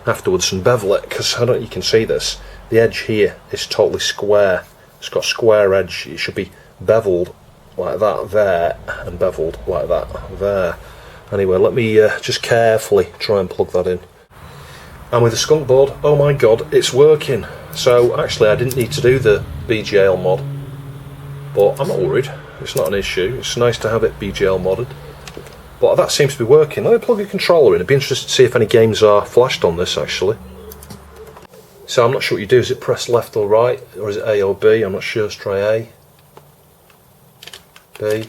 afterwards and bevel it, because I don't know if you can see this. The edge here is totally square. It's got a square edge. It should be beveled like that there, and beveled like that there. Anyway, let me just carefully try and plug that in. And with the Skunk board, oh my god, it's working. So actually I didn't need to do the BGL mod, but I'm not worried. It's not an issue. It's nice to have it BGL modded. But that seems to be working. Let me plug a controller in. I'd be interested to see if any games are flashed on this actually. So I'm not sure what you do. Is it press left or right, or is it A or B? I'm not sure. Let's try A. B.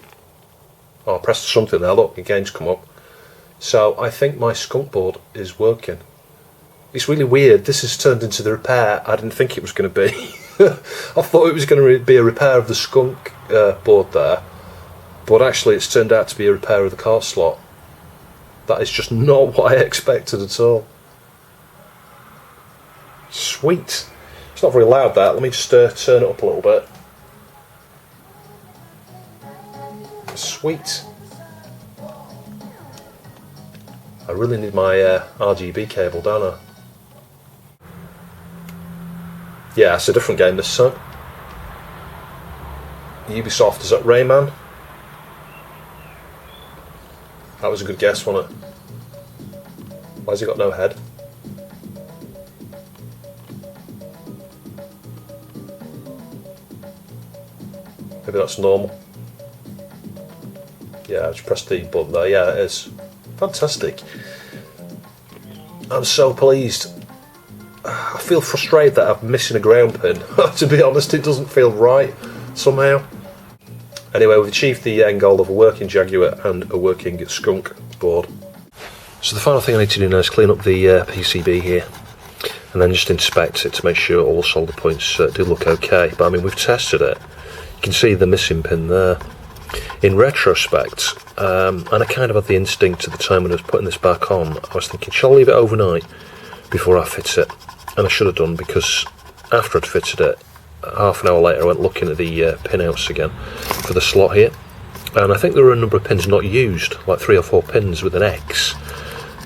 Oh, I pressed something there. Look, the game's come up. So I think my Skunk board is working. It's really weird. This has turned into the repair I didn't think it was going to be. I thought it was going to be a repair of the Skunk board there, but actually it's turned out to be a repair of the cart slot. That is just not what I expected at all. Sweet. It's not very loud, that. Let me just turn it up a little bit. Sweet. I really need my RGB cable, don't I? Yeah, it's a different game this time. Ubisoft, is that Rayman? That was a good guess, wasn't it? Why has it got no head? Maybe that's normal. Yeah, I just pressed the button there. Yeah, it is. Fantastic. I'm so pleased. I feel frustrated that I'm missing a ground pin. To be honest, it doesn't feel right somehow. Anyway, we've achieved the end goal of a working Jaguar and a working Skunk board. So the final thing I need to do now is clean up the PCB here, and then just inspect it to make sure all the solder points do look okay. But I mean, we've tested it. You can see the missing pin there. In retrospect, and I kind of had the instinct at the time when I was putting this back on, I was thinking, shall I leave it overnight before I fit it? And I should have done, because after I'd fitted it, half an hour later I went looking at the pinouts again for the slot here, and I think there were a number of pins not used, like 3 or 4 pins with an X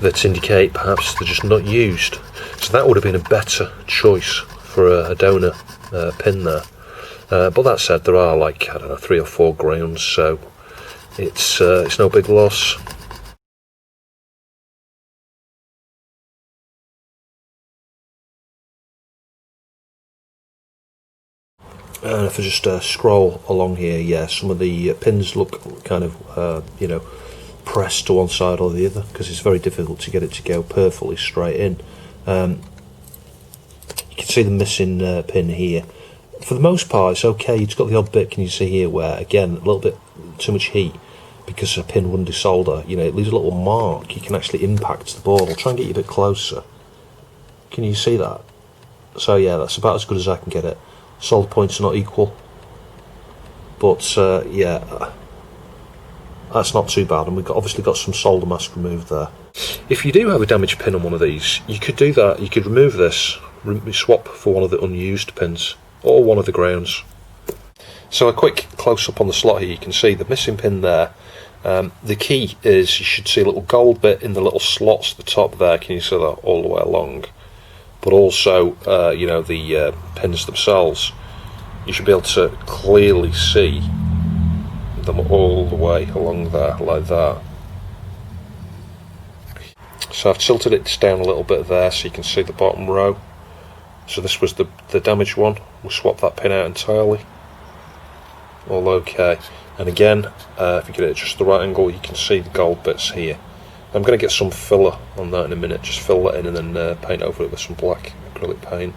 that indicate perhaps they're just not used. So that would have been a better choice for a donor pin there. But that said, there are like, I don't know, 3 or 4 grounds, so it's no big loss. And if I just scroll along here, yeah, some of the pins look kind of, you know, pressed to one side or the other, because it's very difficult to get it to go perfectly straight in. You can see the missing pin here. For the most part, it's okay. It's got the odd bit, can you see here, where, again, a little bit too much heat, because a pin wouldn't desolder, you know, it leaves a little mark. You can actually impact the board. I'll try and get you a bit closer. Can you see that? So yeah, that's about as good as I can get it. Solder points are not equal, but yeah, that's not too bad, and we've obviously got some solder mask removed there. If you do have a damaged pin on one of these, you could do that. You could remove this, swap for one of the unused pins, or one of the grounds. So a quick close-up on the slot here, you can see the missing pin there. The key is, you should see a little gold bit in the little slots at the top there. Can you see that all the way along? But also, you know, the pins themselves, you should be able to clearly see them all the way along there, like that. So I've tilted it down a little bit there so you can see the bottom row. So this was the damaged one. We'll swap that pin out entirely. All okay. And again, if you get it at just the right angle, you can see the gold bits here. I'm going to get some filler on that in a minute, just fill that in and then paint over it with some black acrylic paint.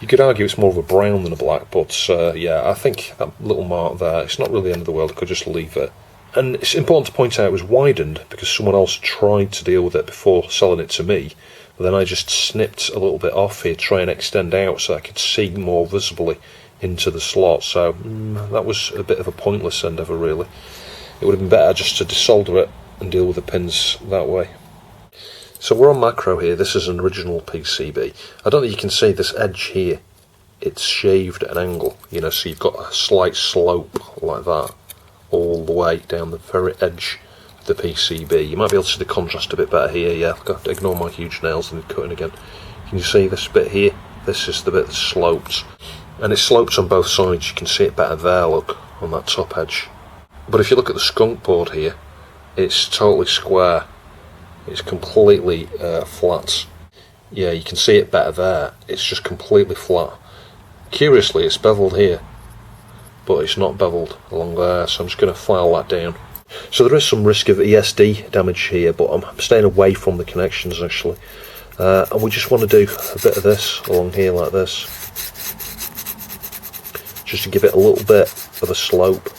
You could argue it's more of a brown than a black, but yeah, I think that little mark there, it's not really the end of the world. I could just leave it. And it's important to point out it was widened because someone else tried to deal with it before selling it to me. But then I just snipped a little bit off here, try and extend out so I could see more visibly into the slot. So that was a bit of a pointless endeavour, really. It would have been better just to desolder it and deal with the pins that way. So we're on macro here. This is an original PCB. I don't think you can see this edge here. It's shaved at an angle, you know, so you've got a slight slope like that all the way down the very edge of the PCB. You might be able to see the contrast a bit better here. Yeah, I've got to ignore my huge nails and cutting again. Can you see this bit here? This is the bit that's sloped, and it's sloped on both sides. You can see it better there, look, on that top edge. But if you look at the Skunkboard here, it's totally square. It's completely flat. Yeah, you can see it better there. It's just completely flat. Curiously, it's beveled here, but it's not beveled along there, so I'm just going to file that down. So there is some risk of ESD damage here, but I'm staying away from the connections actually. And we just want to do a bit of this along here like this, just to give it a little bit of a slope.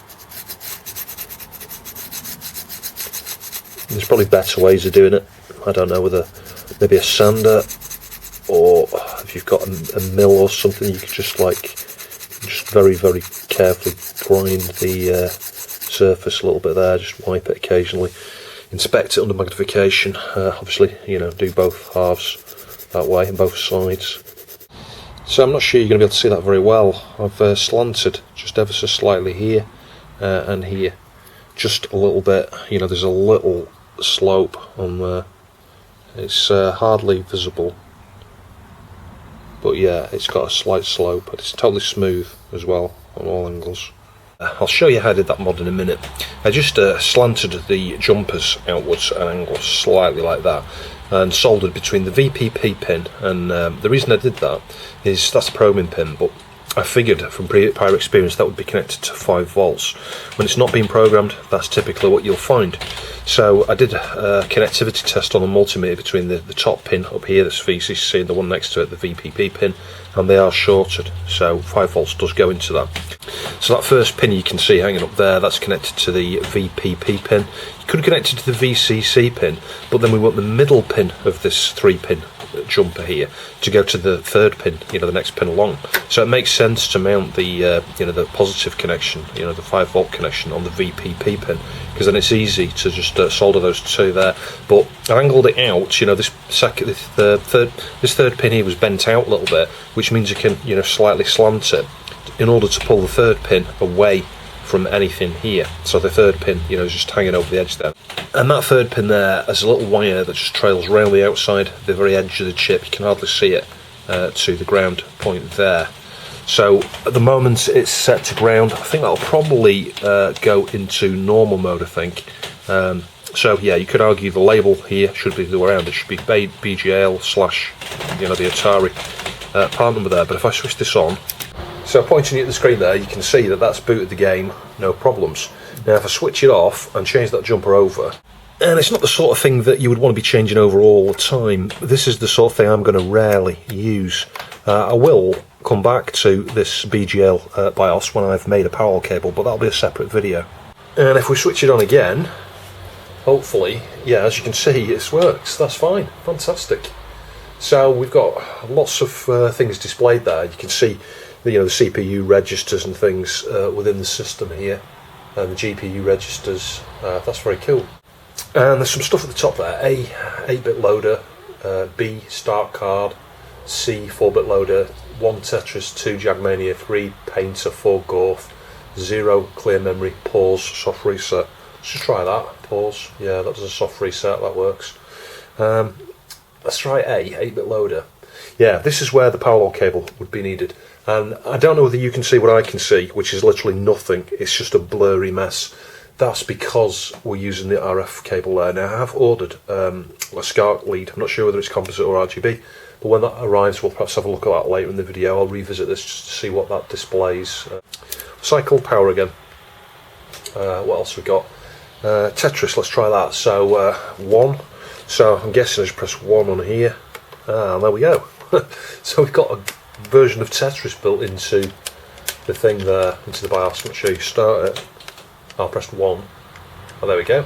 There's probably better ways of doing it. I don't know, with maybe a sander, or if you've got a mill or something, you could just very, very carefully grind the surface a little bit there, just wipe it occasionally, inspect it under magnification, obviously, you know, do both halves that way and both sides. So I'm not sure you're going to be able to see that very well. I've slanted just ever so slightly here and here, just a little bit, you know, there's a little slope on there. It's hardly visible, but yeah, it's got a slight slope, but it's totally smooth as well on all angles. I'll show you how I did that mod in a minute. I just slanted the jumpers outwards at an angle slightly like that, and soldered between the VPP pin, and the reason I did that is that's the probing pin, but I figured from prior experience that would be connected to 5 volts. When it's not being programmed, that's typically what you'll find. So I did a connectivity test on the multimeter between the top pin up here, that's VCC, and the one next to it, the VPP pin, and they are shorted, so 5 volts does go into that. So that first pin you can see hanging up there, that's connected to the VPP pin. You could connect it to the VCC pin, but then we want the middle pin of this 3-pin jumper here to go to the 3rd pin, the next pin along. So it makes sense to mount the the positive connection, the 5 volt connection on the VPP pin, because then it's easy to just solder those two there. But I angled it out, this 3rd pin here was bent out a little bit, which means you can slightly slant it in order to pull the 3rd pin away from anything here. So the 3rd pin is just hanging over the edge there, and that 3rd pin there has a little wire that just trails round the outside, the very edge of the chip. You can hardly see it to the ground point there. So at the moment it's set to ground. I think that'll probably go into normal mode, I think. So yeah, you could argue the label here should be the way around. It should be BGL / the Atari part number there. But if I switch this on, so pointing at the screen there, you can see that that's booted the game, no problems. Now if I switch it off and change that jumper over, and it's not the sort of thing that you would want to be changing over all the time. This is the sort of thing I'm going to rarely use. I will come back to this BGL BIOS when I've made a parallel cable, but that'll be a separate video. And if we switch it on again, hopefully, yeah, as you can see, it works. That's fine, fantastic. So we've got lots of things displayed there. You can see the CPU registers and things within the system here, and the GPU registers. That's very cool. And there's some stuff at the top there. A 8-bit loader, B start card, C 4-bit loader, 1 Tetris, 2 Jagmania, 3 Painter, 4 Gorf, 0 clear memory, pause, soft reset. Let's just try that. Pause. Yeah, that does a soft reset. That works. Let's try A 8-bit loader. Yeah, this is where the parallel cable would be needed. And I don't know whether you can see what I can see, which is literally nothing. It's just a blurry mess. That's because we're using the RF cable there. Now I have ordered a SCART lead. I'm not sure whether it's composite or RGB, but when that arrives we'll perhaps have a look at that later in the video. I'll revisit this just to see what that displays. Cycle power again. What else we got? Tetris, let's try that. So 1. So I'm guessing I just press 1 on here. There we go. So we've got a version of Tetris built into the thing there, into the BIOS. Make sure you start it. I'll press 1. Oh, there we go.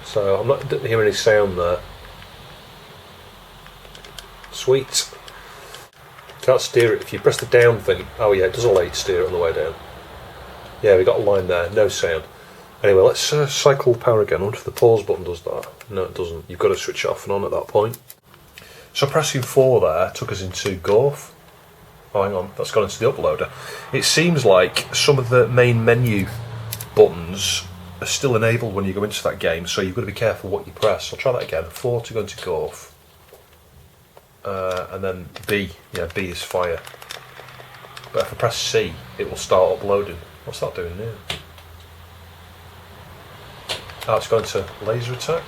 So I'm not didn't hear any sound there. Sweet. Can't steer it if you press the down thing. Oh yeah, it does allow you to steer it on the way down. Yeah, we got a line there, no sound. Anyway, let's cycle the power again. I wonder if the pause button does that. No, it doesn't. You've got to switch it off and on at that point. So pressing 4 there took us into Gorf. Oh, hang on, that's gone into the uploader. It seems like some of the main menu buttons are still enabled when you go into that game, so you've got to be careful what you press. I'll try that again. 4 to go into Gorf. And then B. Yeah, B is fire. But if I press C, it will start uploading. What's that doing now? Oh, it's going to laser attack.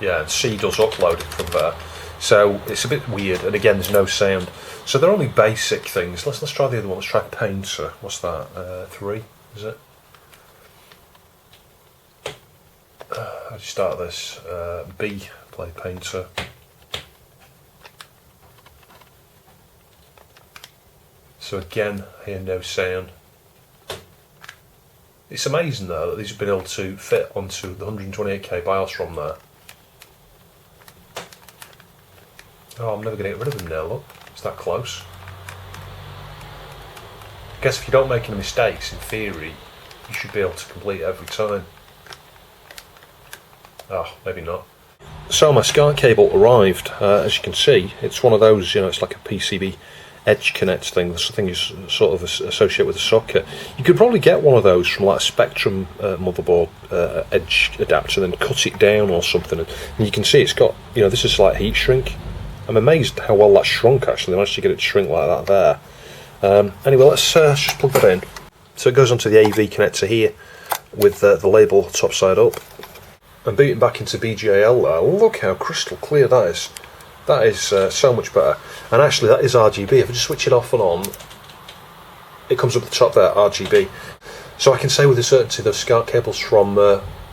Yeah, and C does upload it from there. So it's a bit weird, and again there's no sound. So they're only basic things. Let's try the other one. Let's try Painter. What's that? 3, is it? How do you start this? B, play Painter. So again, here no sound. It's amazing though that these have been able to fit onto the 128k BIOS ROM there. Oh, I'm never going to get rid of them now, look. It's that close. I guess if you don't make any mistakes, in theory, you should be able to complete it every time. Oh, maybe not. So my SCART cable arrived. As you can see, it's one of those, it's like a PCB edge connect thing. This thing is sort of associated with a socket. You could probably get one of those from like a Spectrum motherboard edge adapter, and then cut it down or something. And you can see it's got, you know, this is like heat shrink. I'm amazed how well that shrunk actually. They managed to get it to shrink like that there. Anyway, let's just plug that in. So it goes onto the AV connector here with the label top side up. And booting back into BGL there, look how crystal clear that is. That is so much better. And actually that is RGB. If I just switch it off and on, it comes up the top there, RGB. So I can say with a certainty those SCART cables from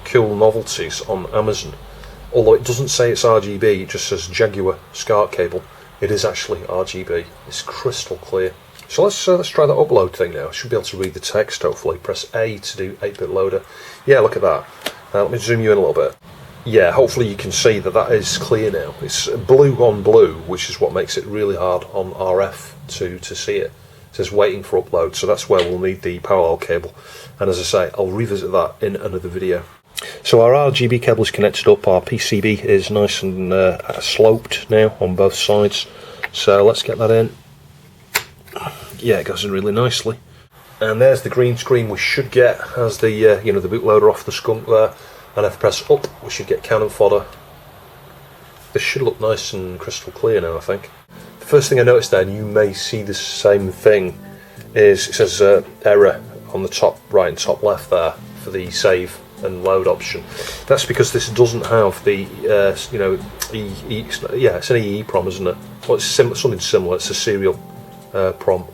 Cool Novelties on Amazon, although it doesn't say it's RGB, it just says Jaguar SCART cable, it is actually RGB. It's crystal clear. So let's try that upload thing now. I should be able to read the text hopefully. Press A to do 8-bit loader. Yeah, look at that. Let me zoom you in a little bit. Yeah, hopefully you can see that that is clear now. It's blue on blue, which is what makes it really hard on RF to see it. It says waiting for upload, so that's where we'll need the parallel cable. And as I say, I'll revisit that in another video. So our RGB cable is connected up, our PCB is nice and sloped now on both sides. So let's get that in. Yeah, it goes in really nicely. And there's the green screen we should get as the you know, the bootloader off the Skunk there. And if I press up, we should get cannon fodder. This should look nice and crystal clear now, I think. The first thing I noticed there, and you may see the same thing, is it says error on the top right and top left there for the save and load option. That's because this doesn't have the you know, yeah, it's an EEPROM, isn't it? Well, it's something similar. It's a serial PROM.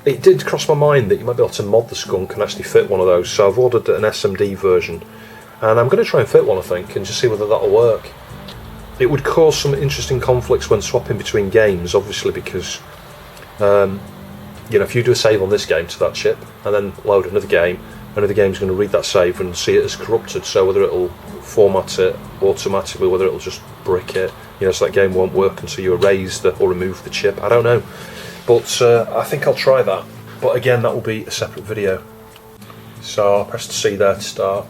It did cross my mind that you might be able to mod the Skunk and actually fit one of those, so I've ordered an SMD version, and I'm going to try and fit one, I think, and just see whether that'll work. It would cause some interesting conflicts when swapping between games, obviously, because you know, if you do a save on this game to that chip and then load another game's going to read that save and see it as corrupted, so whether it'll format it automatically, whether it'll just brick it, you know, so that game won't work until you erase or remove the chip. I don't know. But I think I'll try that. But again, that will be a separate video. So I'll press the C there to start.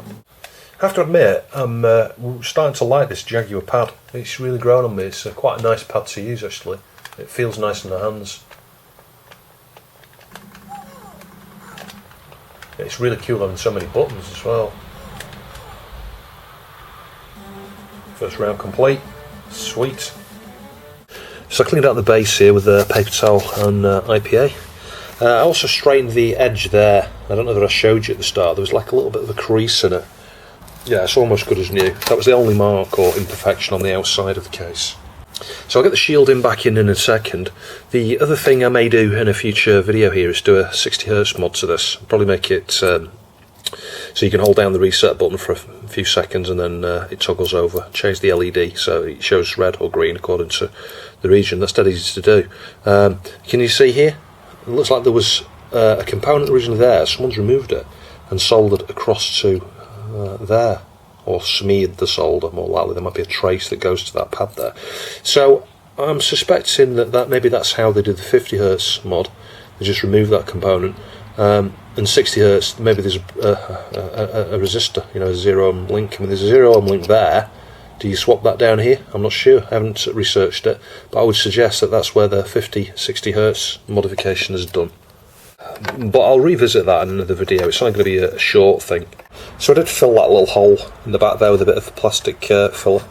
I have to admit, I'm starting to like this Jaguar pad. It's really grown on me. It's quite a nice pad to use, actually. It feels nice in the hands. It's really cool having so many buttons as well. First round complete. Sweet. So I cleaned out the base here with a paper towel and IPA. I also straightened the edge there. I don't know that I showed you at the start. There was like a little bit of a crease in it. Yeah, it's almost good as new. That was the only mark or imperfection on the outside of the case. So I'll get the shielding back in a second. The other thing I may do in a future video here is do a 60Hz mod to this. Probably make it so you can hold down the reset button for a few seconds and then it toggles over. Change the LED so it shows red or green according to the region. That's dead easy to do. Can you see here? It looks like there was a component originally there. Someone's removed it and soldered across to there, or smeared the solder. More likely there might be a trace that goes to that pad there. So I'm suspecting that maybe that's how they did the 50Hz mod. They just removed that component. And 60Hz, maybe there's a resistor, you know, a 0-ohm link. I mean, there's a 0-ohm link there. Do you swap that down here? I'm not sure. I haven't researched it, but I would suggest that that's where the 50-60Hz modification is done. But I'll revisit that in another video. It's only going to be a short thing. So I did fill that little hole in the back there with a bit of plastic filler.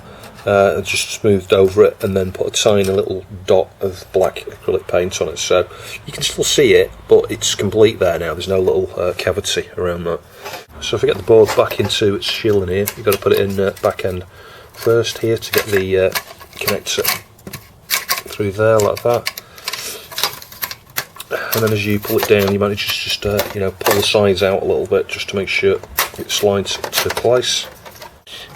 Just smoothed over it and then put a tiny little dot of black acrylic paint on it, so you can still see it, but it's complete there now. There's no little cavity around that. So if I get the board back into its shielding here, you've got to put it in back end first here to get the connector through there like that, and then as you pull it down you might just you know, pull the sides out a little bit just to make sure it slides to place.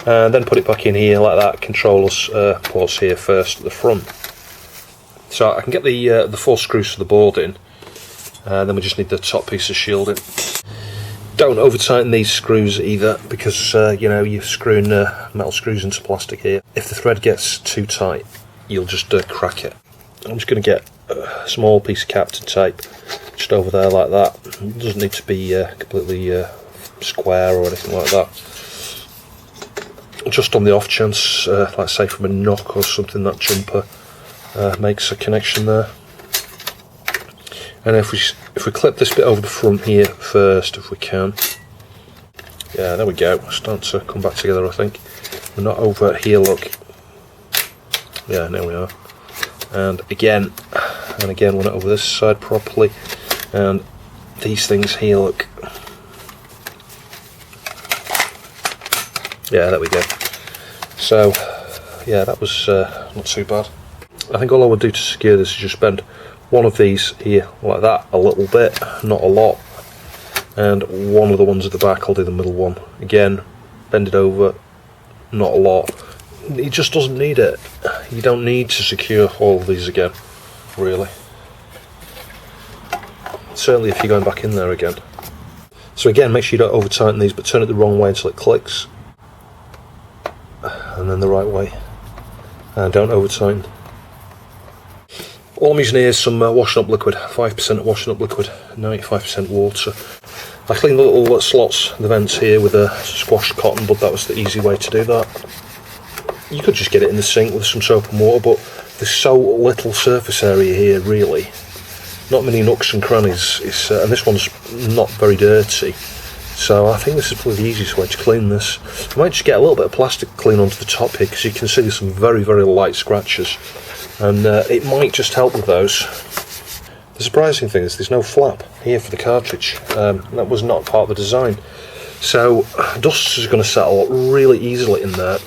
And then put it back in here like that. Controllers ports here first at the front. So I can get the 4 screws for the board in, and then we just need the top piece of shielding. Don't over tighten these screws either, because you know, you're screwing metal screws into plastic here. If the thread gets too tight, you'll just crack it. I'm just going to get a small piece of Captain tape just over there like that. It doesn't need to be completely square or anything like that. Just on the off chance, like say from a knock or something, that jumper makes a connection there. And if we clip this bit over the front here first, if we can. Yeah, there we go. It's starting to come back together, I think. We're not over here, look. Yeah, there we are. And again, we're not over this side properly. And these things here, look. Yeah, there we go. So, yeah, that was not too bad. I think all I would do to secure this is just bend one of these here like that a little bit, not a lot. And one of the ones at the back, I'll do the middle one. Again, bend it over, not a lot. It just doesn't need it. You don't need to secure all of these again, really. Certainly if you're going back in there again. So again, make sure you don't over tighten these, but turn it the wrong way until it clicks. And then the right way. And don't over tighten. All I'm using here is some washing up liquid, 5% washing up liquid, 95% water. I cleaned the little slots, the vents here with a squashed cotton bud. That was the easy way to do that. You could just get it in the sink with some soap and water, but there's so little surface area here, really. Not many nooks and crannies, and this one's not very dirty. So I think this is probably the easiest way to clean this. I might just get a little bit of plastic clean onto the top here, because you can see there's some very, very light scratches. And it might just help with those. The surprising thing is there's no flap here for the cartridge. That was not part of the design. So dust is going to settle really easily in there.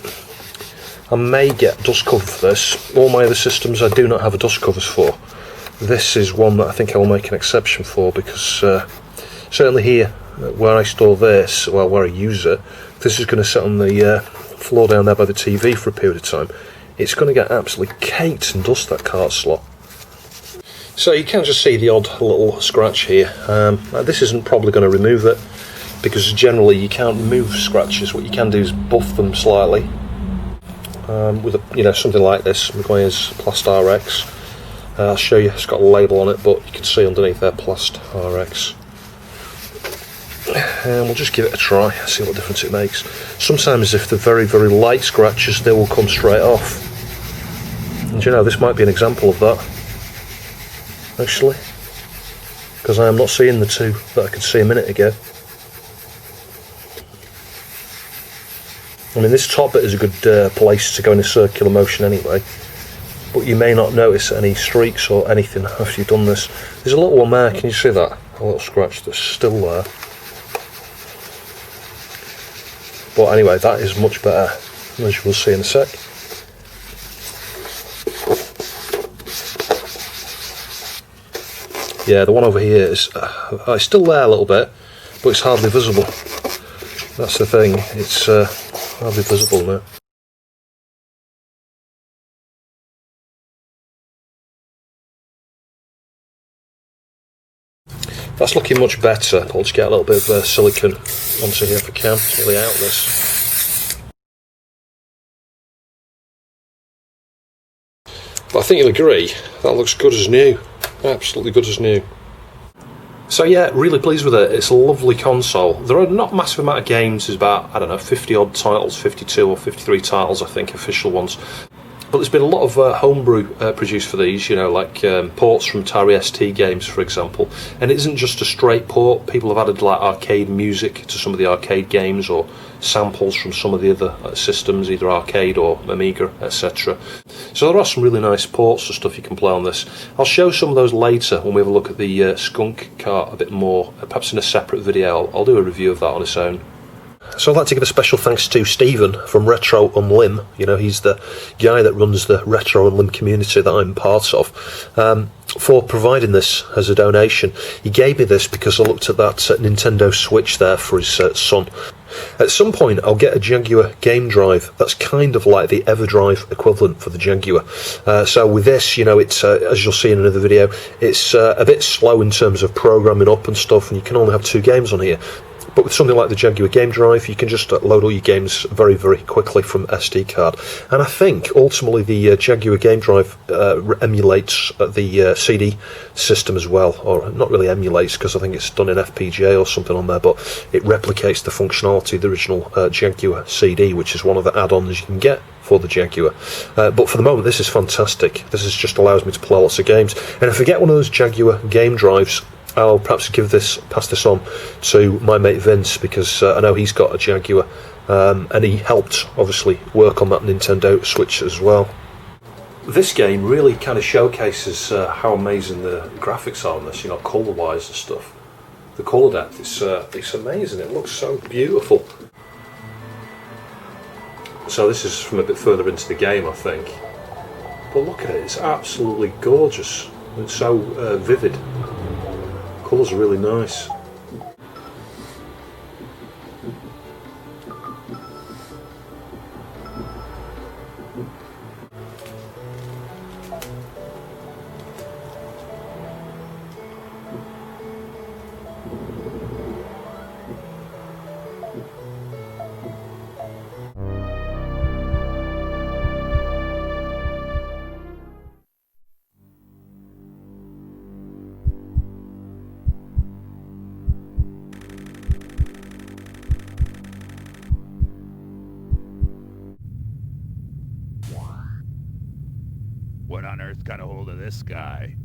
I may get dust cover for this. All my other systems I do not have a dust covers for. This is one that I think I will make an exception for, because certainly here where I store this, well, where I use it, this is going to sit on the floor down there by the TV for a period of time. It's going to get absolutely caked in dust, that cart slot. So you can just see the odd little scratch here. This isn't probably going to remove it, because generally you can't remove scratches. What you can do is buff them slightly with something like this, Meguiar's Plast RX. I'll show you. It's got a label on it, but you can see underneath there Plast RX. And we'll just give it a try, see what difference it makes. Sometimes if they're very, very light scratches, they will come straight off. And you know, this might be an example of that, actually, because I am not seeing the two that I could see a minute ago. I mean, this top bit is a good place to go in a circular motion anyway, but you may not notice any streaks or anything after you've done this. There's a little one there, can you see that? A little scratch that's still there. But anyway, that is much better, as you will see in a sec. Yeah, the one over here is it's still there a little bit, but it's hardly visible. That's the thing, it's hardly visible now. That's looking much better. I'll just get a little bit of silicone onto here if I can. It's nearly out this. But I think you'll agree, that looks good as new. Absolutely good as new. So yeah, really pleased with it. It's a lovely console. There are not a massive amount of games. There's about, I don't know, 50 odd titles, 52 or 53 titles I think, official ones. But there's been a lot of homebrew produced for these, you know, like ports from Atari ST games, for example. And it isn't just a straight port. People have added like arcade music to some of the arcade games, or samples from some of the other systems, either arcade or Amiga, etc. So there are some really nice ports and stuff you can play on this. I'll show some of those later when we have a look at the Skunk Cart a bit more, perhaps in a separate video. I'll do a review of that on its own. So I'd like to give a special thanks to Stephen from RetroUnlim. You know, he's the guy that runs the RetroUnlim community that I'm part of, for providing this as a donation. He gave me this because I looked at that Nintendo Switch there for his son. At some point I'll get a Jaguar game drive that's kind of like the EverDrive equivalent for the Jaguar. So with this, you know, it's as you'll see in another video, it's a bit slow in terms of programming up and stuff, and you can only have 2 games on here. But with something like the Jaguar game drive, you can just load all your games very, very quickly from SD card. And I think ultimately the Jaguar game drive emulates the CD system as well, or not really emulates, because I think it's done in FPGA or something on there, but it replicates the functionality of the original Jaguar CD, which is one of the add-ons you can get for for the Jaguar. But for the moment, this is fantastic. This just allows me to play lots of games. And if I get one of those Jaguar game drives, I'll perhaps pass this on to my mate Vince, because I know he's got a Jaguar, and he helped obviously work on that Nintendo Switch as well. This game really kind of showcases how amazing the graphics are on this, you know, colour-wise and stuff. The colour depth, it's amazing. It looks so beautiful. So this is from a bit further into the game, I think. But look at it, it's absolutely gorgeous. It's so vivid. Colours are really nice. What on earth got a hold of this guy?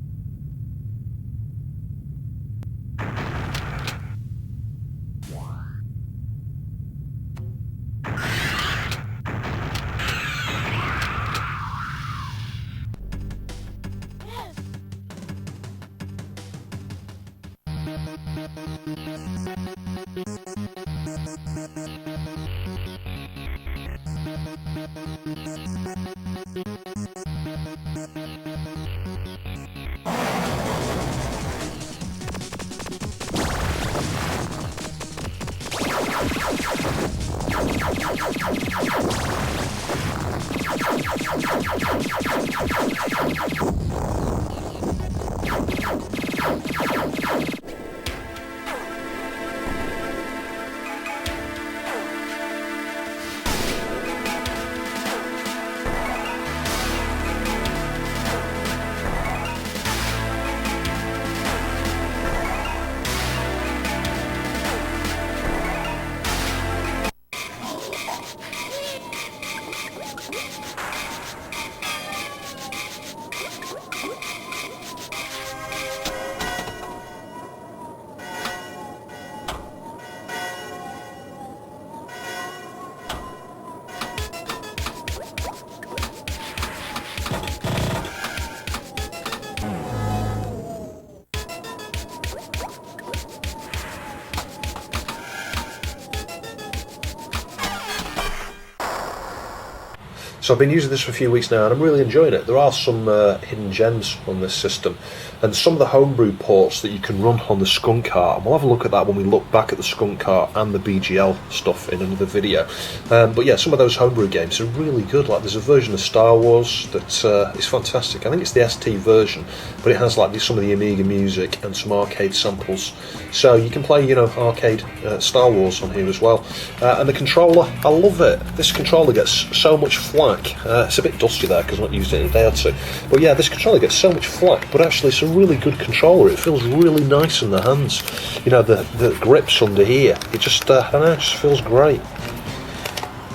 So I've been using this for a few weeks now and I'm really enjoying it. There are some hidden gems on this system, and some of the homebrew ports that you can run on the Skunk Cart, and we'll have a look at that when we look back at the Skunk Cart and the BGL stuff in another video. But yeah, some of those homebrew games are really good. Like there's a version of Star Wars that is fantastic. I think it's the ST version, but it has like some of the Amiga music and some arcade samples. So you can play, you know, arcade Star Wars on here as well. And the controller, I love it. This controller gets so much flack. It's a bit dusty there because I've not used it in a day or two. But yeah, this controller gets so much flack, but actually it's a really good controller. It feels really nice in the hands. You know, the grips under here, it just, I don't know, it just feels great.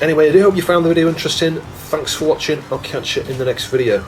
Anyway, I do hope you found the video interesting. Thanks for watching. I'll catch you in the next video.